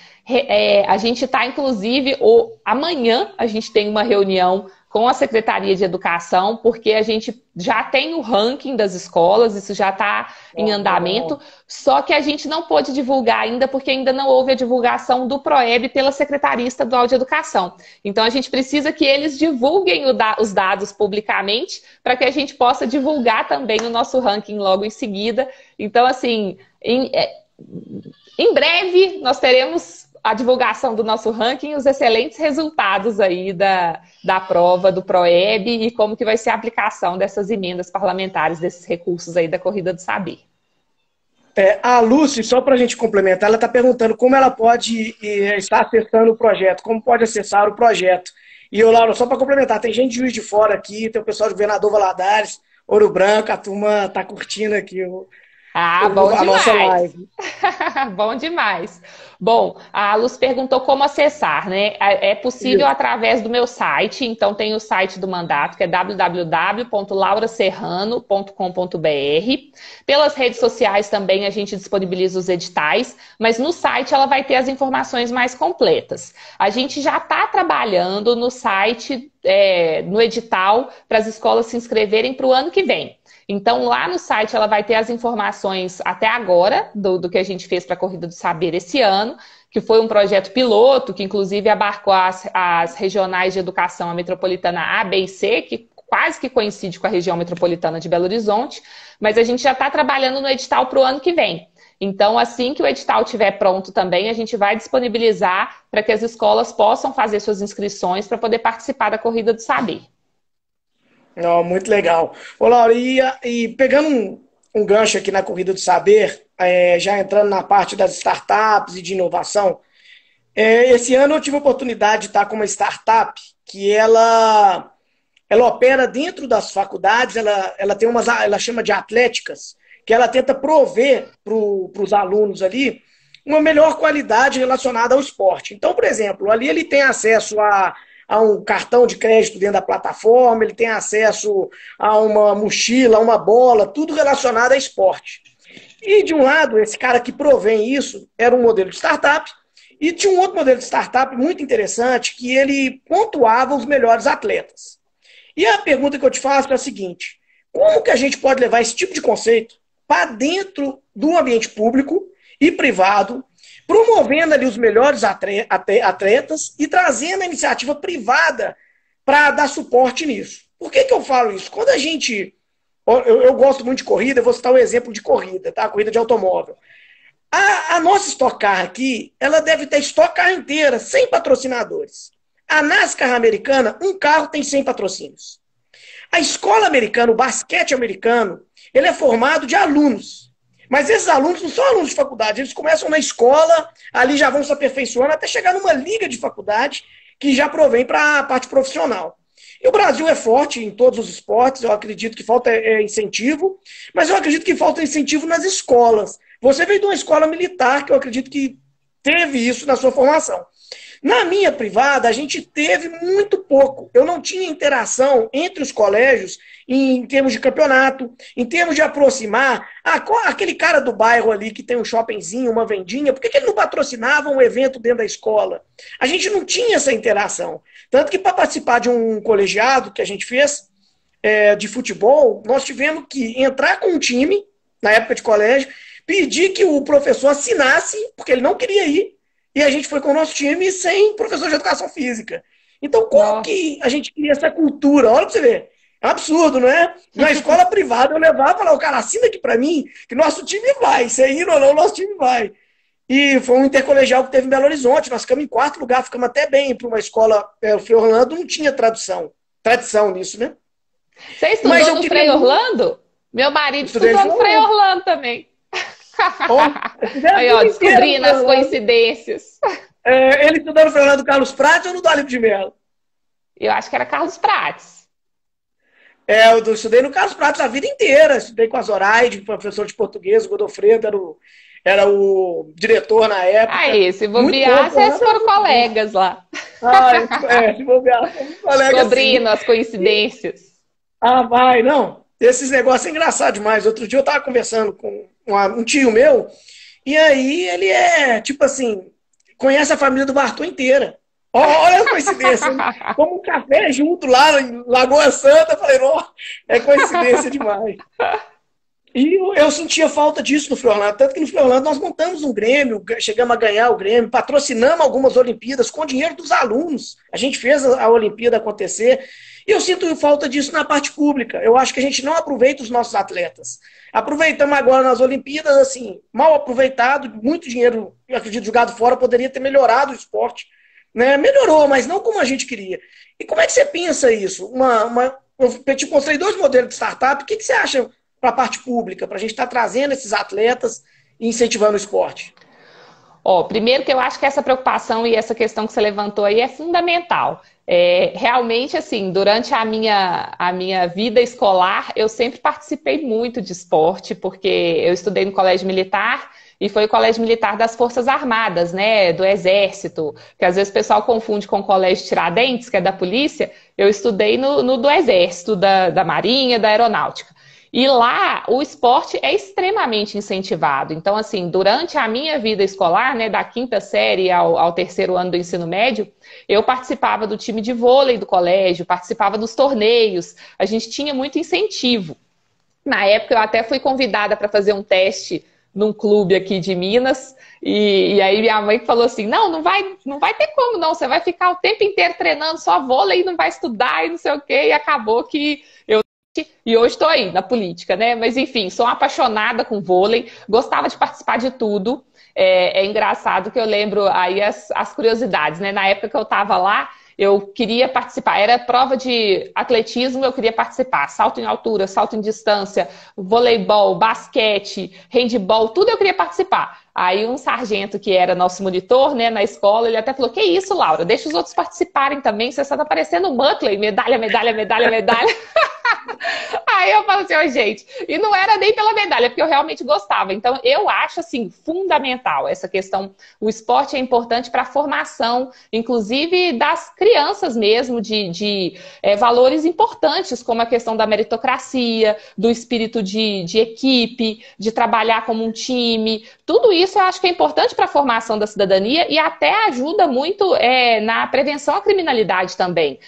A gente está, inclusive, amanhã a gente tem uma reunião com a Secretaria de Educação, porque a gente já tem o ranking das escolas, isso já está em andamento, só que a gente não pôde divulgar ainda, porque ainda não houve a divulgação do PROEB pela Secretaria Estadual de Educação. Então, a gente precisa que eles divulguem os dados publicamente, para que a gente possa divulgar também o nosso ranking logo em seguida. Então, assim, em breve, nós teremos a divulgação do nosso ranking e os excelentes resultados aí da prova do PROEB e como que vai ser a aplicação dessas emendas parlamentares, desses recursos aí da Corrida do Saber. A Lúcia, só para a gente complementar, ela está perguntando como ela pode estar acessando o projeto, como pode acessar o projeto. E, ô, Laura, só para complementar, tem gente de Juiz de Fora aqui, tem o pessoal de Governador Valadares, Ouro Branco, a turma tá curtindo aqui Ah, bom a nossa demais. live. Bom demais. Bom, a Luz perguntou como acessar, né? É possível Isso. através do meu site, então tem o site do mandato, que é www.lauraserrano.com.br. Pelas redes sociais também a gente disponibiliza os editais, mas no site ela vai ter as informações mais completas. A gente já está trabalhando no site, no edital, para as escolas se inscreverem para o ano que vem. Então, lá no site ela vai ter as informações até agora do que a gente fez para a Corrida do Saber esse ano, que foi um projeto piloto, que inclusive abarcou as regionais de educação, a metropolitana A, B e C, que quase que coincide com a região metropolitana de Belo Horizonte, mas a gente já está trabalhando no edital para o ano que vem. Então, assim que o edital estiver pronto também, a gente vai disponibilizar para que as escolas possam fazer suas inscrições para poder participar da Corrida do Saber. Não, muito legal. Ô, Laura, e pegando um gancho aqui na Corrida do Saber, já entrando na parte das startups e de inovação, esse ano eu tive a oportunidade de estar com uma startup que ela opera dentro das faculdades, ela tem ela chama de atléticas, que ela tenta prover para os alunos ali uma melhor qualidade relacionada ao esporte. Então, por exemplo, ali ele tem acesso a um cartão de crédito dentro da plataforma, ele tem acesso a uma mochila, a uma bola, tudo relacionado a esporte. E, de um lado, esse cara que provém isso era um modelo de startup, e tinha um outro modelo de startup muito interessante, que ele pontuava os melhores atletas. E a pergunta que eu te faço é a seguinte: como que a gente pode levar esse tipo de conceito para dentro do ambiente público e privado, promovendo ali os melhores atletas e trazendo a iniciativa privada para dar suporte nisso? Por que eu falo isso? Quando a gente... Eu gosto muito de corrida, eu vou citar um exemplo de corrida, tá? Corrida de automóvel. A nossa Stock Car aqui, ela deve ter Stock Car inteira, sem patrocinadores. A NASCAR americana, um carro tem 100 patrocínios. A escola americana, o basquete americano, ele é formado de alunos. Mas esses alunos não são alunos de faculdade, eles começam na escola, ali já vão se aperfeiçoando até chegar numa liga de faculdade que já provém para a parte profissional. E o Brasil é forte em todos os esportes, eu acredito que falta incentivo, mas eu acredito que falta incentivo nas escolas. Você veio de uma escola militar, que eu acredito que teve isso na sua formação. Na minha privada, a gente teve muito pouco. Eu não tinha interação entre os colégios em termos de campeonato, em termos de aproximar. Aquele cara do bairro ali que tem um shoppingzinho, uma vendinha, por que ele não patrocinava um evento dentro da escola? A gente não tinha essa interação. Tanto que para participar de um colegiado que a gente fez de futebol, nós tivemos que entrar com um time, na época de colégio, pedir que o professor assinasse, porque ele não queria ir. E a gente foi com o nosso time sem professor de educação física. Então, como que a gente cria essa cultura? Olha pra você ver. É um absurdo, não é? Na escola privada, eu levava e falava: o cara, assina aqui pra mim, que nosso time vai. Se é indo ou não, nosso time vai. E foi um intercolegial que teve em Belo Horizonte. Nós ficamos em 4º lugar, ficamos até bem para uma escola. O Frei Orlando não tinha tradição nisso, né? Você estudou no Frei Orlando? Meu marido estudou no Frei Orlando também. Aí, ó, descobrindo as coincidências. Ele estudou no Fernando Carlos Prates ou no Dalírio de Mello? Eu acho que era Carlos Prates. Eu estudei no Carlos Prates a vida inteira. Estudei com a Zoraide, professor de português. O Godofredo era o diretor na época. Aí, se bobear, vocês foram colegas lá. Se bobear, fomos colegas. Descobrindo as coincidências. Vai, não. Esses negócios é engraçado demais. Outro dia eu tava conversando com um tio meu, e aí ele tipo assim, conhece a família do Bartô inteira. Olha a coincidência. Como um café junto lá em Lagoa Santa, eu falei, é coincidência demais. E eu sentia falta disso no Frei Orlando, tanto que no Frei Orlando nós montamos um Grêmio, chegamos a ganhar o Grêmio, patrocinamos algumas Olimpíadas com dinheiro dos alunos. A gente fez a Olimpíada acontecer. E eu sinto falta disso na parte pública. Eu acho que a gente não aproveita os nossos atletas. Aproveitamos agora nas Olimpíadas, assim, mal aproveitado, muito dinheiro, eu acredito, jogado fora, poderia ter melhorado o esporte. Né? Melhorou, mas não como a gente queria. E como é que você pensa isso? Eu te mostrei 2 modelos de startup. O que você acha para a parte pública, para a gente estar trazendo esses atletas e incentivando o esporte? Ó, primeiro que eu acho que essa preocupação e essa questão que você levantou aí é fundamental. Realmente, assim, durante a minha vida escolar, eu sempre participei muito de esporte, porque eu estudei no colégio militar e foi o colégio militar das Forças Armadas, né, do Exército, que às vezes o pessoal confunde com o colégio Tiradentes, que é da polícia. Eu estudei no do Exército, da Marinha, da Aeronáutica. E lá o esporte é extremamente incentivado. Então, assim, durante a minha vida escolar, né, da quinta série ao terceiro ano do ensino médio, eu participava do time de vôlei do colégio, participava dos torneios, a gente tinha muito incentivo. Na época, eu até fui convidada para fazer um teste num clube aqui de Minas, e aí minha mãe falou assim, não vai ter como não, você vai ficar o tempo inteiro treinando só vôlei e não vai estudar e não sei o quê, e acabou que e hoje estou aí, na política, né? Mas enfim, sou apaixonada com vôlei, gostava de participar de tudo. É engraçado que eu lembro aí as curiosidades, né? Na época que eu estava lá, eu queria participar. Era prova de atletismo, eu queria participar. Salto em altura, salto em distância, voleibol, basquete, handebol, tudo eu queria participar. Aí um sargento que era nosso monitor, né, na escola, ele até falou, que isso, Laura, deixa os outros participarem também, você só tá parecendo o Muttley, medalha, medalha, medalha, medalha. Aí eu falo assim, oh, gente, e não era nem pela medalha, porque eu realmente gostava. Então, eu acho, assim, fundamental essa questão. O esporte é importante para a formação, inclusive das crianças mesmo, de valores importantes, como a questão da meritocracia, do espírito de equipe, de trabalhar como um time. Tudo isso eu acho que é importante para a formação da cidadania e até ajuda muito na prevenção à criminalidade também.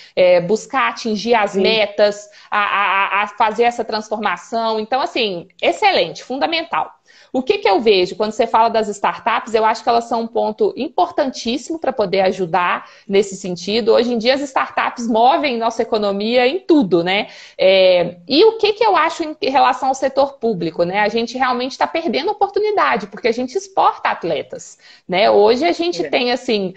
Buscar atingir as metas, a fazer essa transformação. Então, assim, excelente, fundamental. O que eu vejo quando você fala das startups? Eu acho que elas são um ponto importantíssimo para poder ajudar nesse sentido. Hoje em dia, as startups movem nossa economia em tudo, né? E o que eu acho em relação ao setor público, né? A gente realmente está perdendo oportunidade, porque a gente exporta atletas, né? Hoje a gente tem, assim,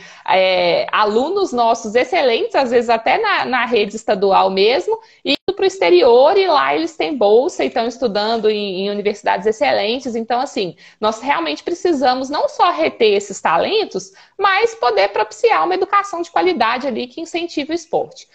alunos nossos excelentes, às vezes até na rede estadual mesmo, indo para o exterior e lá eles têm bolsa e estão estudando em universidades excelentes. Então, assim, nós realmente precisamos não só reter esses talentos, mas poder propiciar uma educação de qualidade ali que incentive o esporte.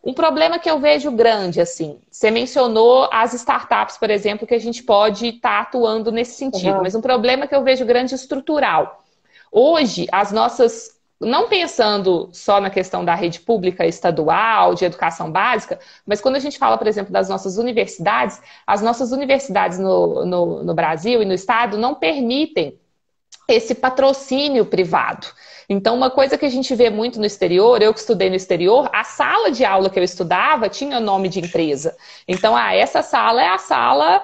Um problema que eu vejo grande, assim, você mencionou as startups, por exemplo, que a gente pode estar atuando nesse sentido, mas um problema que eu vejo grande estrutural. Hoje, as nossas... Não pensando só na questão da rede pública estadual, de educação básica, mas quando a gente fala, por exemplo, das nossas universidades, as nossas universidades no Brasil e no Estado não permitem esse patrocínio privado. Então, uma coisa que a gente vê muito no exterior, eu que estudei no exterior, a sala de aula que eu estudava tinha nome de empresa. Então, essa sala é a sala,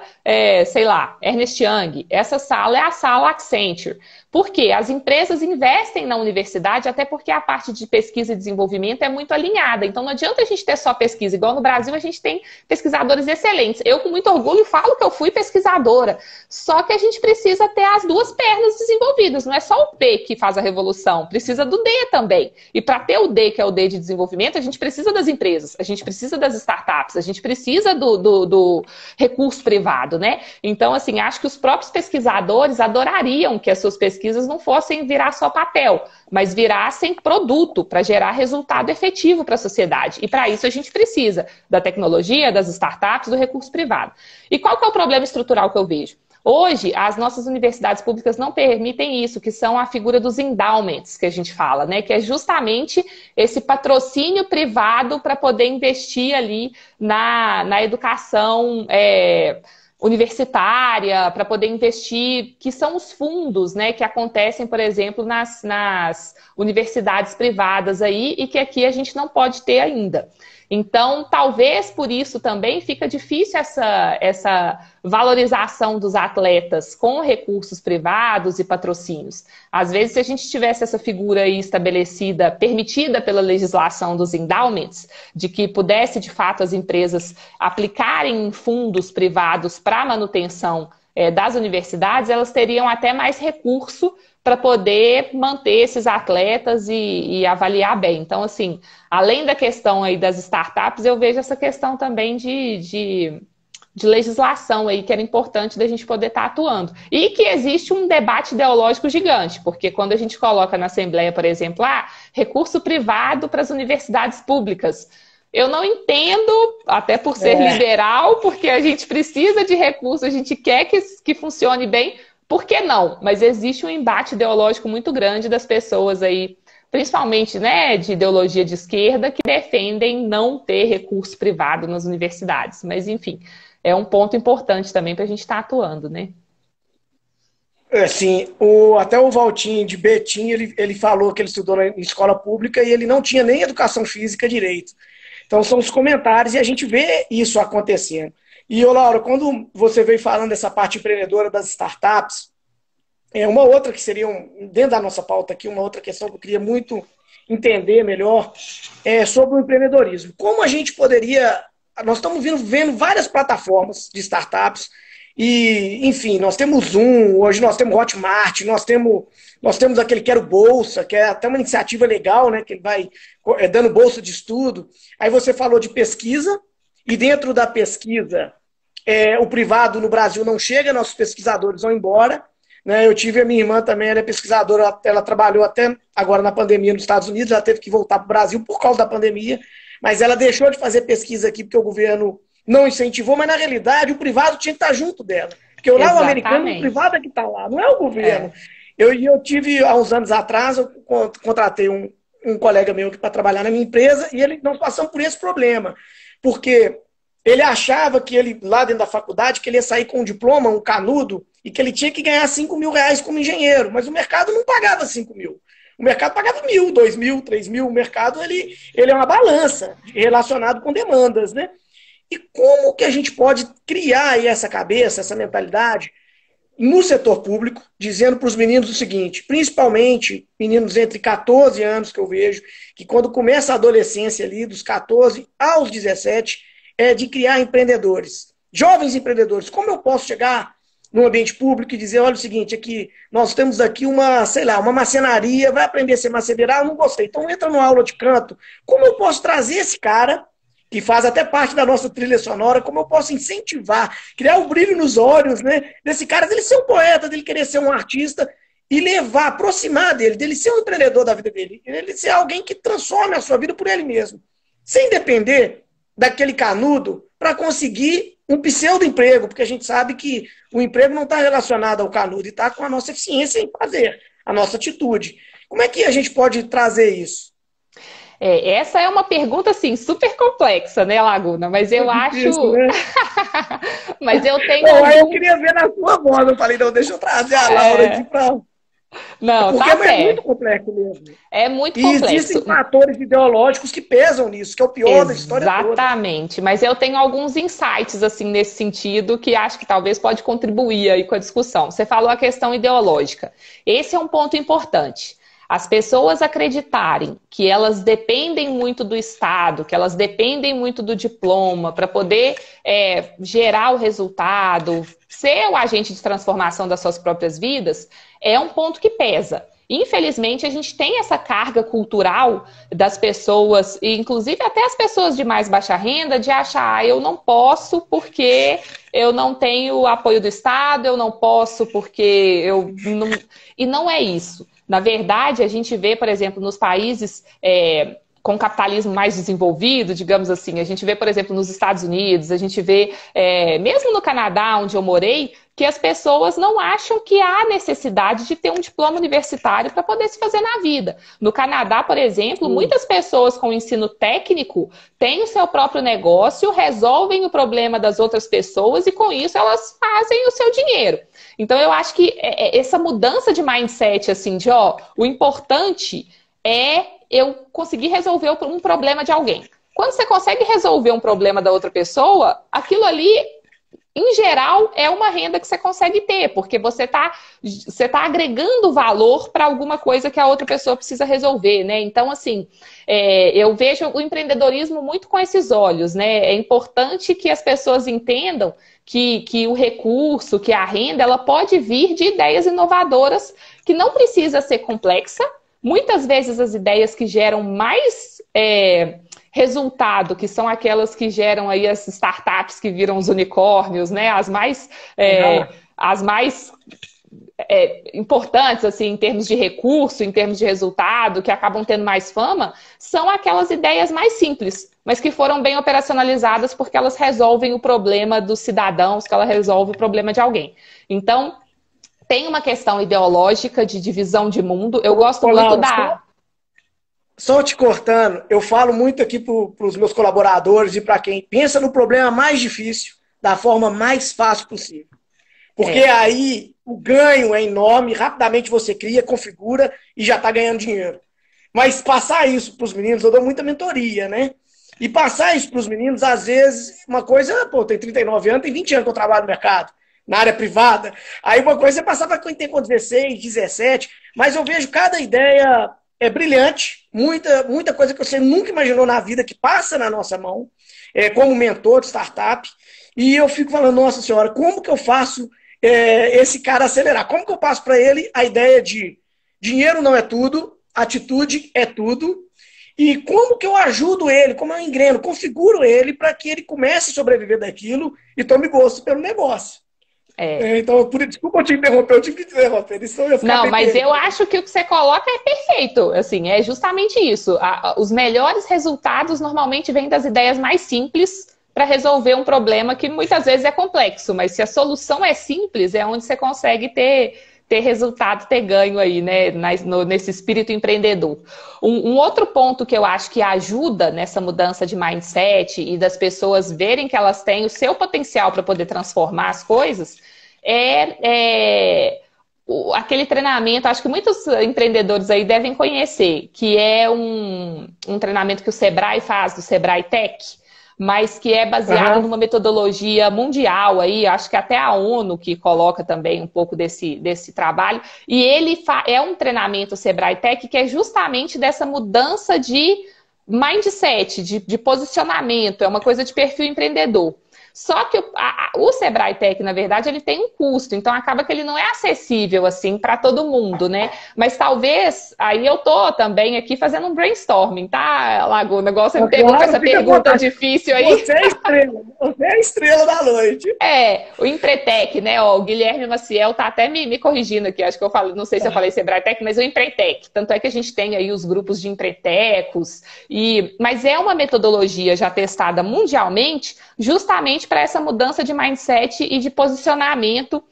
sei lá, Ernst Young, essa sala é a sala Accenture. Por quê? As empresas investem na universidade, até porque a parte de pesquisa e desenvolvimento é muito alinhada. Então, não adianta a gente ter só pesquisa. Igual no Brasil, a gente tem pesquisadores excelentes. Eu, com muito orgulho, falo que eu fui pesquisadora. Só que a gente precisa ter as duas pernas desenvolvidas. Não é só o P que faz a revolução. Precisa do D também. E para ter o D, que é o D de desenvolvimento, a gente precisa das empresas, a gente precisa das startups, a gente precisa do recurso privado, né? Então, assim, acho que os próprios pesquisadores adorariam que as suas pesquisas não fossem virar só papel, mas virassem produto para gerar resultado efetivo para a sociedade. E para isso a gente precisa da tecnologia, das startups, do recurso privado. E qual que é o problema estrutural que eu vejo? Hoje, as nossas universidades públicas não permitem isso, que são a figura dos endowments, que a gente fala, né? Que é justamente esse patrocínio privado para poder investir ali na educação universitária, para poder investir, que são os fundos, né? Que acontecem, por exemplo, nas universidades privadas aí, e que aqui a gente não pode ter ainda. Então, talvez por isso também fica difícil essa valorização dos atletas com recursos privados e patrocínios. Às vezes, se a gente tivesse essa figura aí estabelecida, permitida pela legislação dos endowments, de que pudesse, de fato, as empresas aplicarem fundos privados para a manutenção das universidades, elas teriam até mais recurso para poder manter esses atletas e avaliar bem. Então, assim, além da questão aí das startups, eu vejo essa questão também de de legislação aí que era importante da gente poder estar atuando. E que existe um debate ideológico gigante, porque quando a gente coloca na Assembleia, por exemplo, recurso privado para as universidades públicas, eu não entendo, até por ser liberal, porque a gente precisa de recursos, a gente quer que funcione bem, por que não? Mas existe um embate ideológico muito grande das pessoas aí, principalmente, né, de ideologia de esquerda, que defendem não ter recurso privado nas universidades. Mas, enfim, é um ponto importante também para a gente estar atuando, né? Assim, até o Valtinho de Betim, ele falou que ele estudou em escola pública e ele não tinha nem educação física direito. Então, são os comentários e a gente vê isso acontecendo. E, Laura, quando você veio falando dessa parte empreendedora das startups, uma outra que seria, dentro da nossa pauta aqui, uma outra questão que eu queria muito entender melhor, é sobre o empreendedorismo. Como a gente poderia... Nós estamos vendo várias plataformas de startups e, enfim, nós temos Zoom, hoje nós temos Hotmart, nós temos aquele Quero Bolsa, que é até uma iniciativa legal, né, que ele vai dando bolsa de estudo. Aí você falou de pesquisa, e dentro da pesquisa, o privado no Brasil não chega, nossos pesquisadores vão embora. Né? Eu tive a minha irmã também, ela é pesquisadora, ela trabalhou até agora na pandemia nos Estados Unidos, ela teve que voltar para o Brasil por causa da pandemia, mas ela deixou de fazer pesquisa aqui porque o governo não incentivou, mas na realidade o privado tinha que estar junto dela. Porque lá o americano, o privado é que está lá, não é o governo. Eu tive, há uns anos atrás, eu contratei um colega meu para trabalhar na minha empresa e nós passamos por esse problema. Porque ele achava que ele, lá dentro da faculdade, que ele ia sair com um diploma, um canudo, e que ele tinha que ganhar 5 mil reais como engenheiro. Mas o mercado não pagava 5 mil. O mercado pagava 1.000, 2.000, 3.000. O mercado ele é uma balança relacionado com demandas, né? E como que a gente pode criar aí essa cabeça, essa mentalidade no setor público, dizendo para os meninos o seguinte, principalmente meninos entre 14 anos que eu vejo, que quando começa a adolescência ali, dos 14 aos 17, de criar empreendedores, jovens empreendedores. Como eu posso chegar no ambiente público e dizer, olha o seguinte, aqui, nós temos aqui uma marcenaria, vai aprender a ser marceneiro, não gostei, então entra numa aula de canto. Como eu posso trazer esse cara, que faz até parte da nossa trilha sonora, como eu posso incentivar, criar um brilho nos olhos, né, desse cara, dele ser um poeta, dele querer ser um artista, e levar, aproximar dele ser um empreendedor da vida dele, ele ser alguém que transforme a sua vida por ele mesmo, sem depender daquele canudo para conseguir um pseudo-emprego, porque a gente sabe que o emprego não está relacionado ao canudo, e está com a nossa eficiência em fazer, a nossa atitude. Como é que a gente pode trazer isso? Essa é uma pergunta, assim, super complexa, né, Laguna? Mas eu acho... Né? Mas eu tenho... Eu queria ver na sua voz, eu falei, não, deixa eu trazer a Laura aqui para... Não, porque tá é muito complexo mesmo. É muito complexo. E existem fatores ideológicos que pesam nisso, que é o pior da história toda. Exatamente. Mas eu tenho alguns insights assim nesse sentido que acho que talvez pode contribuir aí com a discussão. Você falou a questão ideológica. Esse é um ponto importante. As pessoas acreditarem que elas dependem muito do Estado, que elas dependem muito do diploma para poder gerar o resultado, ser o agente de transformação das suas próprias vidas, é um ponto que pesa. Infelizmente, a gente tem essa carga cultural das pessoas, e inclusive até as pessoas de mais baixa renda, de achar, eu não posso porque eu não tenho apoio do Estado, eu não posso porque eu não... E não é isso. Na verdade, a gente vê, por exemplo, nos países com capitalismo mais desenvolvido, digamos assim, a gente vê, por exemplo, nos Estados Unidos, a gente vê, mesmo no Canadá, onde eu morei, que as pessoas não acham que há necessidade de ter um diploma universitário para poder se fazer na vida. No Canadá, por exemplo, muitas pessoas com ensino técnico têm o seu próprio negócio, resolvem o problema das outras pessoas e com isso elas fazem o seu dinheiro. Então eu acho que essa mudança de mindset, assim, de o importante é eu conseguir resolver um problema de alguém. Quando você consegue resolver um problema da outra pessoa, aquilo ali, em geral, é uma renda que você consegue ter, porque você tá agregando valor para alguma coisa que a outra pessoa precisa resolver, né? Então, assim, eu vejo o empreendedorismo muito com esses olhos, né? É importante que as pessoas entendam que o recurso, que a renda, ela pode vir de ideias inovadoras, que não precisa ser complexa. Muitas vezes as ideias que geram mais resultado, que são aquelas que geram aí as startups que viram os unicórnios, né? As mais importantes, assim, em termos de recurso, em termos de resultado, que acabam tendo mais fama, são aquelas ideias mais simples, mas que foram bem operacionalizadas porque elas resolvem o problema dos cidadãos, que ela resolve o problema de alguém. Então, tem uma questão ideológica de divisão de mundo. Eu gosto muito da... Só te cortando, eu falo muito aqui para os meus colaboradores e para quem pensa no problema mais difícil da forma mais fácil possível. Porque aí o ganho é enorme, rapidamente você cria, configura e já está ganhando dinheiro. Mas passar isso para os meninos, eu dou muita mentoria, né? E passar isso para os meninos, às vezes, uma coisa, pô, tem 39 anos, tem 20 anos que eu trabalho no mercado, na área privada. Aí uma coisa é passar para quem tem com 16, 17, mas eu vejo cada ideia brilhante, muita coisa que você nunca imaginou na vida que passa na nossa mão, como mentor de startup. E eu fico falando, nossa senhora, como que eu faço esse cara acelerar? Como que eu passo para ele a ideia de dinheiro não é tudo, atitude é tudo, e como que eu ajudo ele, como eu engreno, configuro ele para que ele comece a sobreviver daquilo e tome gosto pelo negócio. Então, desculpa eu te interromper, eu tive que te interromper. Não, mas eu acho que o que você coloca é perfeito. Assim, é justamente isso. Os melhores resultados normalmente vêm das ideias mais simples para resolver um problema que muitas vezes é complexo, mas se a solução é simples, é onde você consegue ter resultado, ter ganho aí, né, nesse espírito empreendedor. Um outro ponto que eu acho que ajuda nessa mudança de mindset e das pessoas verem que elas têm o seu potencial para poder transformar as coisas aquele treinamento, acho que muitos empreendedores aí devem conhecer, que é um treinamento que o Sebrae faz, do Sebrae Tech, mas que é baseado numa metodologia mundial aí, acho que até a ONU que coloca também um pouco desse trabalho, e ele é um treinamento Sebrae Tech que é justamente dessa mudança de mindset, de posicionamento, é uma coisa de perfil empreendedor. Só que o Sebrae Tech, na verdade, ele tem um custo, então acaba que ele não é acessível assim para todo mundo, né? Mas talvez, aí eu tô também aqui fazendo um brainstorming, tá, Lago? O negócio me pegou com essa pergunta difícil aí. Você é a estrela da noite. O Empretec, né? Ó, o Guilherme Maciel tá até me corrigindo aqui, acho que eu falei, não sei se eu falei Sebrae Tech, mas o Empretec. Tanto é que a gente tem aí os grupos de empretecos, mas é uma metodologia já testada mundialmente, justamente para essa mudança de mindset e de posicionamento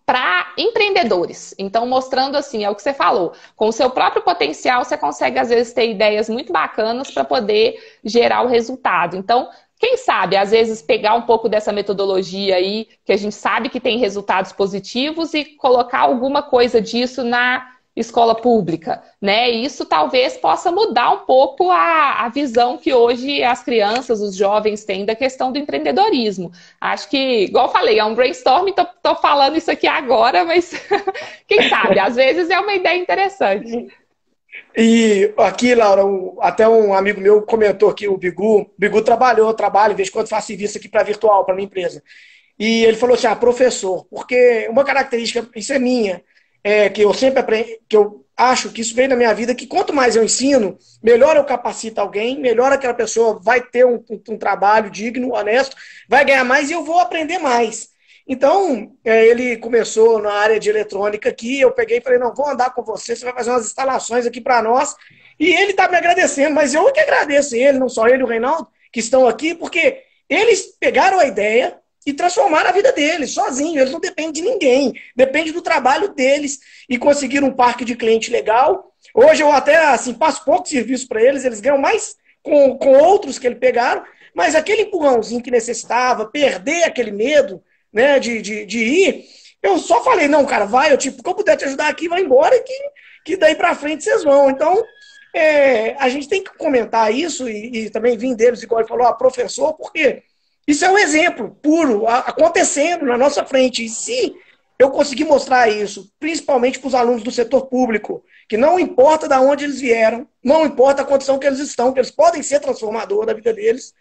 para empreendedores. Então, mostrando assim, é o que você falou, com o seu próprio potencial, você consegue, às vezes, ter ideias muito bacanas para poder gerar o resultado. Então, quem sabe, às vezes, pegar um pouco dessa metodologia aí, que a gente sabe que tem resultados positivos, e colocar alguma coisa disso na escola pública, né? Isso talvez possa mudar um pouco a visão que hoje as crianças, os jovens têm da questão do empreendedorismo. Acho que, igual eu falei, é um brainstorming, tô falando isso aqui agora, mas quem sabe, às vezes é uma ideia interessante. E aqui, Laura, até um amigo meu comentou aqui, o Bigu trabalha, de vez em quando faz serviço aqui para virtual, para minha empresa. E ele falou assim, professor, porque uma característica, isso é minha, que eu sempre aprendi, que eu acho que isso veio na minha vida, que quanto mais eu ensino, melhor eu capacito alguém, melhor aquela pessoa vai ter um trabalho digno, honesto, vai ganhar mais e eu vou aprender mais. Então, ele começou na área de eletrônica aqui, eu peguei e falei, não, vou andar com você, você vai fazer umas instalações aqui para nós, e ele está me agradecendo, mas eu que agradeço ele, não só ele e o Reinaldo, que estão aqui, porque eles pegaram a ideia e transformaram a vida deles, sozinhos. Eles não dependem de ninguém, depende do trabalho deles, e conseguiram um parque de cliente legal. Hoje eu até assim, passo pouco serviço para eles, eles ganham mais com outros que eles pegaram, mas aquele empurrãozinho que necessitava, perder aquele medo, né, de ir, eu só falei, não, cara, vai, o que eu puder te ajudar aqui, vai embora, que daí para frente vocês vão. Então, a gente tem que comentar isso, e também vim deles, igual ele falou, professor, porque isso é um exemplo puro, acontecendo na nossa frente. E se eu conseguir mostrar isso, principalmente para os alunos do setor público, que não importa de onde eles vieram, não importa a condição que eles estão, que eles podem ser transformador da vida deles,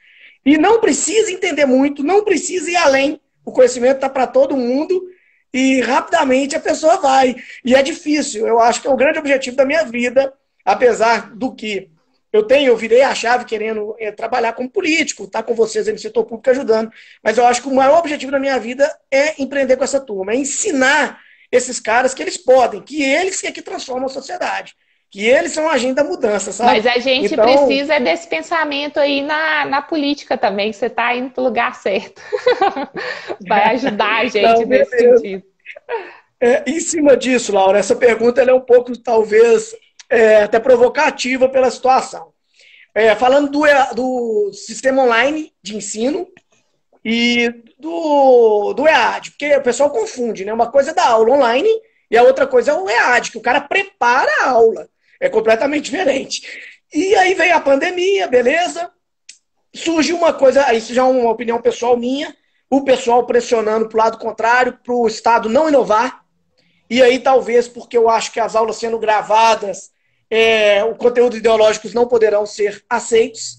e não precisa entender muito, não precisa ir além. O conhecimento está para todo mundo e rapidamente a pessoa vai. E é difícil, eu acho que é o grande objetivo da minha vida, apesar do que eu virei a chave querendo trabalhar como político, estar com vocês aí no setor público ajudando. Mas eu acho que o maior objetivo da minha vida é empreender com essa turma, é ensinar esses caras que eles podem, que eles é que transformam a sociedade, que eles são o agente da mudança, sabe? Mas a gente Então, precisa desse pensamento aí na política também, que você está indo para o lugar certo. Vai ajudar a gente não, nesse sentido. em cima disso, Laura, essa pergunta ela é um pouco, talvez, até provocativa pela situação. Falando do sistema online de ensino e do EAD, porque o pessoal confunde, né? Uma coisa é da aula online e a outra coisa é o EAD, que o cara prepara a aula. É completamente diferente. E aí veio a pandemia, beleza? Surge uma coisa, isso já é uma opinião pessoal minha, o pessoal pressionando para o lado contrário, para o Estado não inovar. E aí talvez porque eu acho que as aulas sendo gravadas, o conteúdo ideológicos não poderão ser aceitos.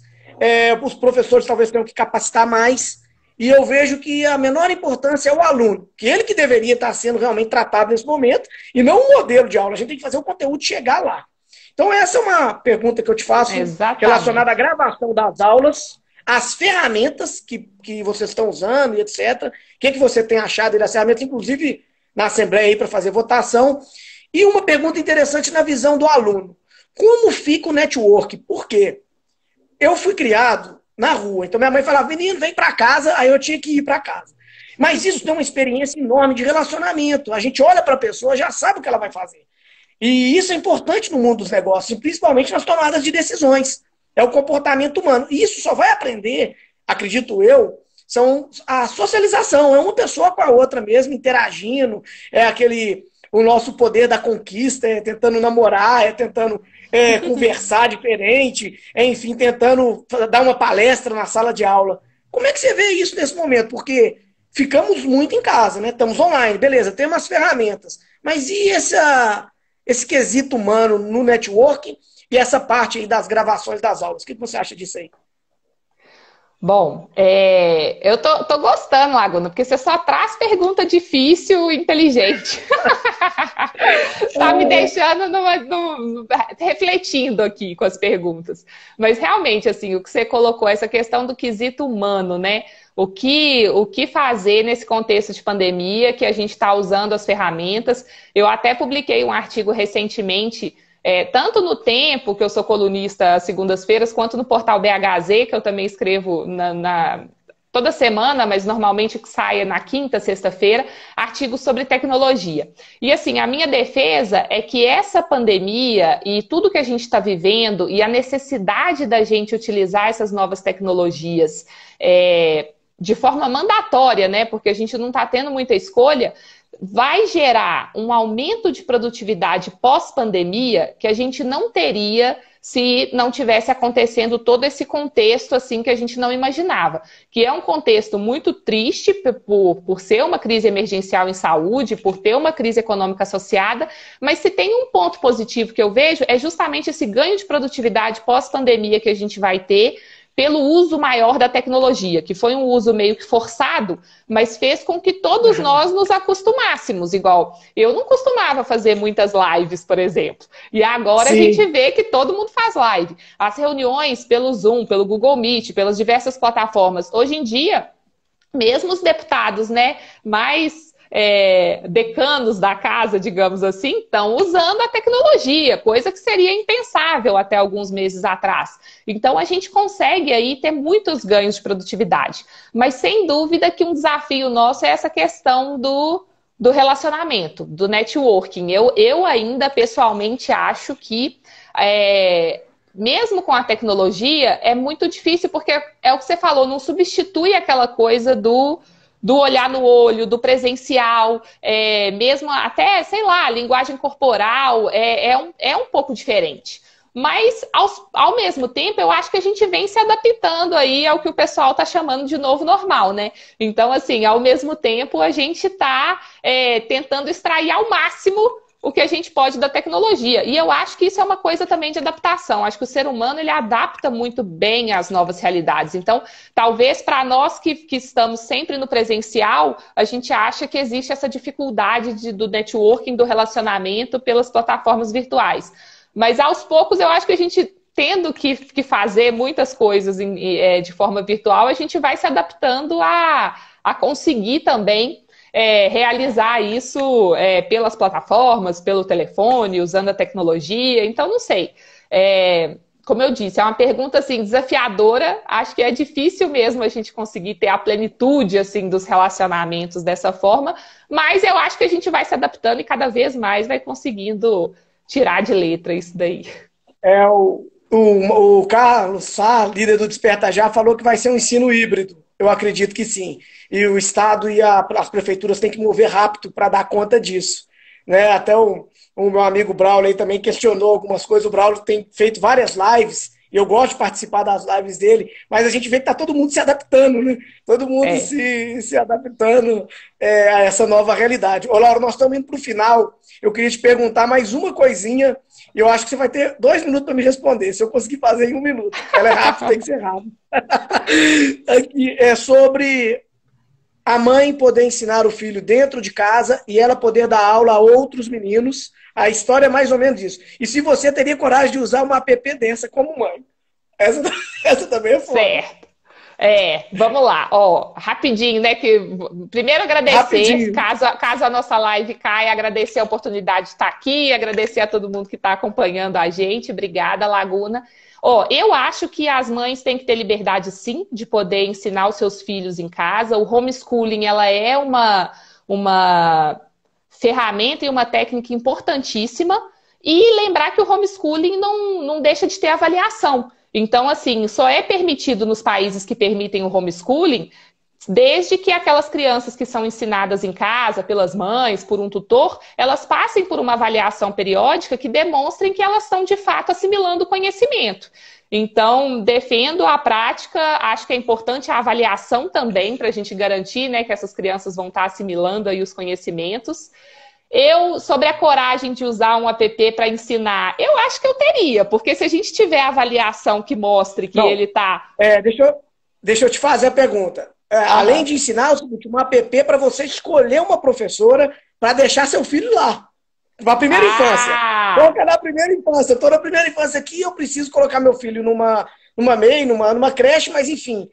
Os professores talvez tenham que capacitar mais. E eu vejo que a menor importância é o aluno, que ele que deveria estar sendo realmente tratado nesse momento, e não um modelo de aula. A gente tem que fazer o conteúdo chegar lá. Então essa é uma pergunta que eu te faço relacionada à gravação das aulas, as ferramentas que vocês estão usando e etc. O que você tem achado das ferramentas, inclusive na Assembleia aí para fazer votação. E uma pergunta interessante na visão do aluno. Como fica o network? Por quê? Eu fui criado na rua, então minha mãe falava, menino, vem para casa, aí eu tinha que ir para casa. Mas isso tem uma experiência enorme de relacionamento. A gente olha para a pessoa, já sabe o que ela vai fazer. E isso é importante no mundo dos negócios, principalmente nas tomadas de decisões. É o comportamento humano. E isso só vai aprender, acredito eu, são a socialização. É uma pessoa com a outra mesmo, interagindo. O nosso poder da conquista, tentando namorar, tentando conversar diferente, enfim, tentando dar uma palestra na sala de aula. Como é que você vê isso nesse momento? Porque ficamos muito em casa, né? Estamos online, beleza, temos as ferramentas. Mas e esse quesito humano no networking e essa parte aí das gravações das aulas? O que você acha disso aí? Bom, eu tô gostando, Laguna, porque você só traz pergunta difícil e inteligente. Tá me deixando refletindo aqui com as perguntas. Mas realmente, assim, o que você colocou, essa questão do quesito humano, né? O que fazer nesse contexto de pandemia, que a gente está usando as ferramentas. Eu até publiquei um artigo recentemente, tanto no Tempo, que eu sou colunista às segundas-feiras, quanto no portal BHZ, que eu também escrevo toda semana, mas normalmente que saia na quinta, sexta-feira, artigos sobre tecnologia. E assim, a minha defesa é que essa pandemia e tudo que a gente está vivendo e a necessidade da gente utilizar essas novas tecnologias de forma mandatória, né? Porque a gente não está tendo muita escolha, vai gerar um aumento de produtividade pós-pandemia que a gente não teria se não tivesse acontecendo todo esse contexto assim que a gente não imaginava. Que é um contexto muito triste por ser uma crise emergencial em saúde, por ter uma crise econômica associada, mas se tem um ponto positivo que eu vejo é justamente esse ganho de produtividade pós-pandemia que a gente vai ter pelo uso maior da tecnologia, que foi um uso meio que forçado, mas fez com que todos nós nos acostumássemos, igual eu não costumava fazer muitas lives, por exemplo, e agora Sim. A gente vê que todo mundo faz live. As reuniões pelo Zoom, pelo Google Meet, pelas diversas plataformas, hoje em dia, mesmo os deputados, né, mais decanos da casa, digamos assim, estão usando a tecnologia, coisa que seria impensável até alguns meses atrás. Então, a gente consegue aí ter muitos ganhos de produtividade. Mas, sem dúvida, que um desafio nosso é essa questão do relacionamento, do networking. Eu ainda, pessoalmente, acho que mesmo com a tecnologia, é muito difícil, porque é o que você falou, não substitui aquela coisa do olhar no olho, do presencial, mesmo até, sei lá, linguagem corporal, é um pouco diferente. Mas, ao mesmo tempo, eu acho que a gente vem se adaptando aí ao que o pessoal está chamando de novo normal, né? Então, assim, ao mesmo tempo, a gente está tentando extrair ao máximo o que a gente pode da tecnologia. E eu acho que isso é uma coisa também de adaptação. Acho que o ser humano, ele adapta muito bem às novas realidades. Então, talvez para nós que estamos sempre no presencial, a gente acha que existe essa dificuldade do networking, do relacionamento pelas plataformas virtuais. Mas, aos poucos, eu acho que a gente tendo que fazer muitas coisas de forma virtual, a gente vai se adaptando a conseguir também realizar isso pelas plataformas, pelo telefone, usando a tecnologia. Então, não sei. Como eu disse, é uma pergunta assim, desafiadora. Acho que é difícil mesmo a gente conseguir ter a plenitude assim, dos relacionamentos dessa forma, mas eu acho que a gente vai se adaptando e cada vez mais vai conseguindo tirar de letra isso daí. O Carlos Sá, líder do Desperta Já, falou que vai ser um ensino híbrido. Eu acredito que sim. E o Estado e as prefeituras têm que mover rápido para dar conta disso. Né? Até o meu amigo Braulio aí também questionou algumas coisas. O Braulio tem feito várias lives, e eu gosto de participar das lives dele, mas a gente vê que está todo mundo se adaptando, né? Todo mundo se adaptando a essa nova realidade. Ô, Laura, nós estamos indo para o final. Eu queria te perguntar mais uma coisinha, e eu acho que você vai ter 2 minutos para me responder, se eu conseguir fazer em 1 minuto. Ela é rápida, tem que ser rápida. Aqui é sobre a mãe poder ensinar o filho dentro de casa e ela poder dar aula a outros meninos. A história é mais ou menos isso. E se você teria coragem de usar uma app dessa como mãe? Essa também é foda. Certo. Vamos lá. Rapidinho, né? Primeiro agradecer, caso a nossa live caia, agradecer a oportunidade de estar aqui, agradecer a todo mundo que está acompanhando a gente. Obrigada, Laguna. Eu acho que as mães têm que ter liberdade, sim, de poder ensinar os seus filhos em casa. O homeschooling, ela é uma ferramenta e uma técnica importantíssima. E lembrar que o homeschooling não deixa de ter avaliação. Então, assim, só é permitido nos países que permitem o homeschooling desde que aquelas crianças que são ensinadas em casa, pelas mães, por um tutor, elas passem por uma avaliação periódica que demonstrem que elas estão, de fato, assimilando o conhecimento. Então, defendo a prática, acho que é importante a avaliação também, para a gente garantir, né, que essas crianças vão estar assimilando aí os conhecimentos. Sobre a coragem de usar um app para ensinar, eu acho que eu teria, porque se a gente tiver avaliação que mostre que ele está... Deixa eu te fazer a pergunta. Além de ensinar, é o seguinte, um app para você escolher uma professora para deixar seu filho lá. Na primeira infância. Coloca na primeira infância. Eu estou na primeira infância aqui, eu preciso colocar meu filho numa MEI, numa creche, mas enfim,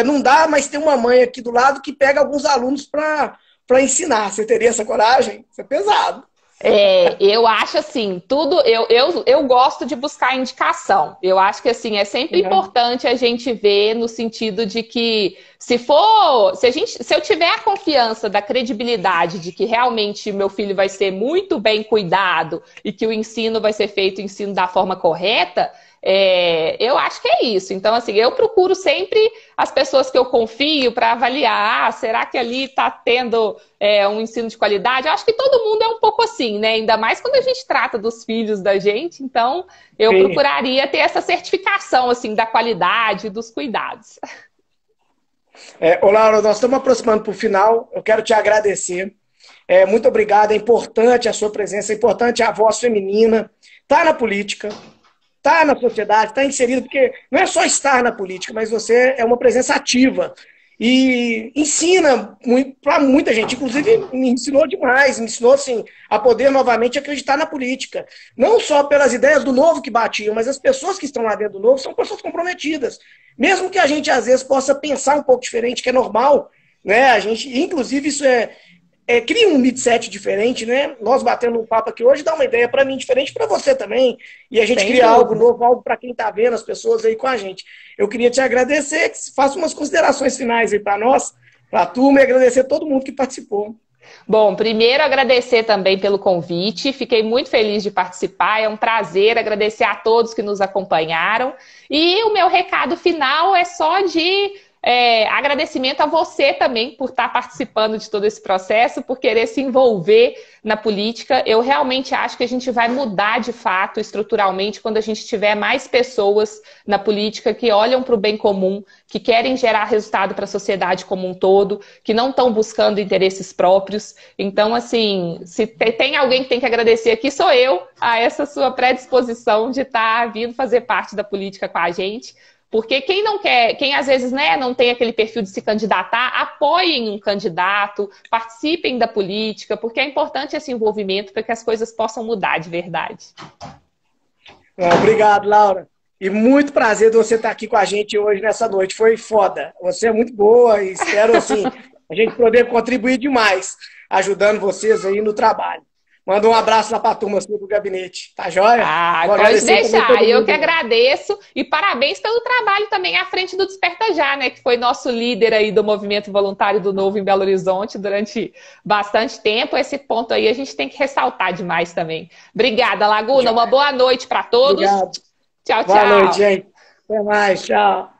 não dá, mas tem uma mãe aqui do lado que pega alguns alunos para ensinar. Você teria essa coragem? Isso é pesado. Eu acho assim, eu gosto de buscar indicação. Eu acho que assim, é sempre importante a gente ver no sentido de que se eu tiver a confiança da credibilidade de que realmente meu filho vai ser muito bem cuidado e que o ensino vai ser feito, o ensino da forma correta, eu acho que é isso. Então, assim, eu procuro sempre as pessoas que eu confio para avaliar, será que ali está tendo um ensino de qualidade? Eu acho que todo mundo é um pouco assim, né? Ainda mais quando a gente trata dos filhos da gente. Então, eu procuraria ter essa certificação, assim, da qualidade, dos cuidados. Ô, Laura, nós estamos aproximando para o final. Eu quero te agradecer. Muito obrigado. É importante a sua presença, é importante a voz feminina. Está na política. Está na sociedade, está inserido, porque não é só estar na política, mas você é uma presença ativa e ensina para muita gente, inclusive me ensinou demais, me ensinou assim, a poder novamente acreditar na política, não só pelas ideias do Novo que batiam, mas as pessoas que estão lá dentro do Novo são pessoas comprometidas, mesmo que a gente às vezes possa pensar um pouco diferente, que é normal, né? A gente, inclusive isso cria um mindset diferente, né? Nós batendo um papo aqui hoje dá uma ideia para mim diferente, para você também. E a gente cria algo novo, algo para quem está vendo, as pessoas aí com a gente. Eu queria te agradecer, que faça umas considerações finais aí para nós, para a turma, e agradecer a todo mundo que participou. Bom, primeiro agradecer também pelo convite, fiquei muito feliz de participar, é um prazer, agradecer a todos que nos acompanharam. E o meu recado final é só de... agradecimento a você também por estar participando de todo esse processo, por querer se envolver na política. Eu realmente acho que a gente vai mudar de fato estruturalmente quando a gente tiver mais pessoas na política que olham para o bem comum, que querem gerar resultado para a sociedade como um todo, que não estão buscando interesses próprios. Então, assim, se tem alguém que tem que agradecer aqui, sou eu, a essa sua predisposição de estar vindo fazer parte da política com a gente. Porque quem não quer, quem às vezes, né, não tem aquele perfil de se candidatar, apoiem um candidato, participem da política, porque é importante esse envolvimento para que as coisas possam mudar de verdade. Obrigado, Laura. E muito prazer de você estar aqui com a gente hoje nessa noite. Foi foda. Você é muito boa e espero, assim, a gente poder contribuir demais, ajudando vocês aí no trabalho. Manda um abraço lá para a turma do gabinete. Tá joia? Ah, pode deixar. Eu que agradeço. E parabéns pelo trabalho também à frente do Desperta Já, né? Que foi nosso líder aí do movimento voluntário do Novo em Belo Horizonte durante bastante tempo. Esse ponto aí a gente tem que ressaltar demais também. Obrigada, Laguna. Uma boa noite para todos. Obrigado. Tchau, tchau. Boa noite, gente. Até mais. Tchau.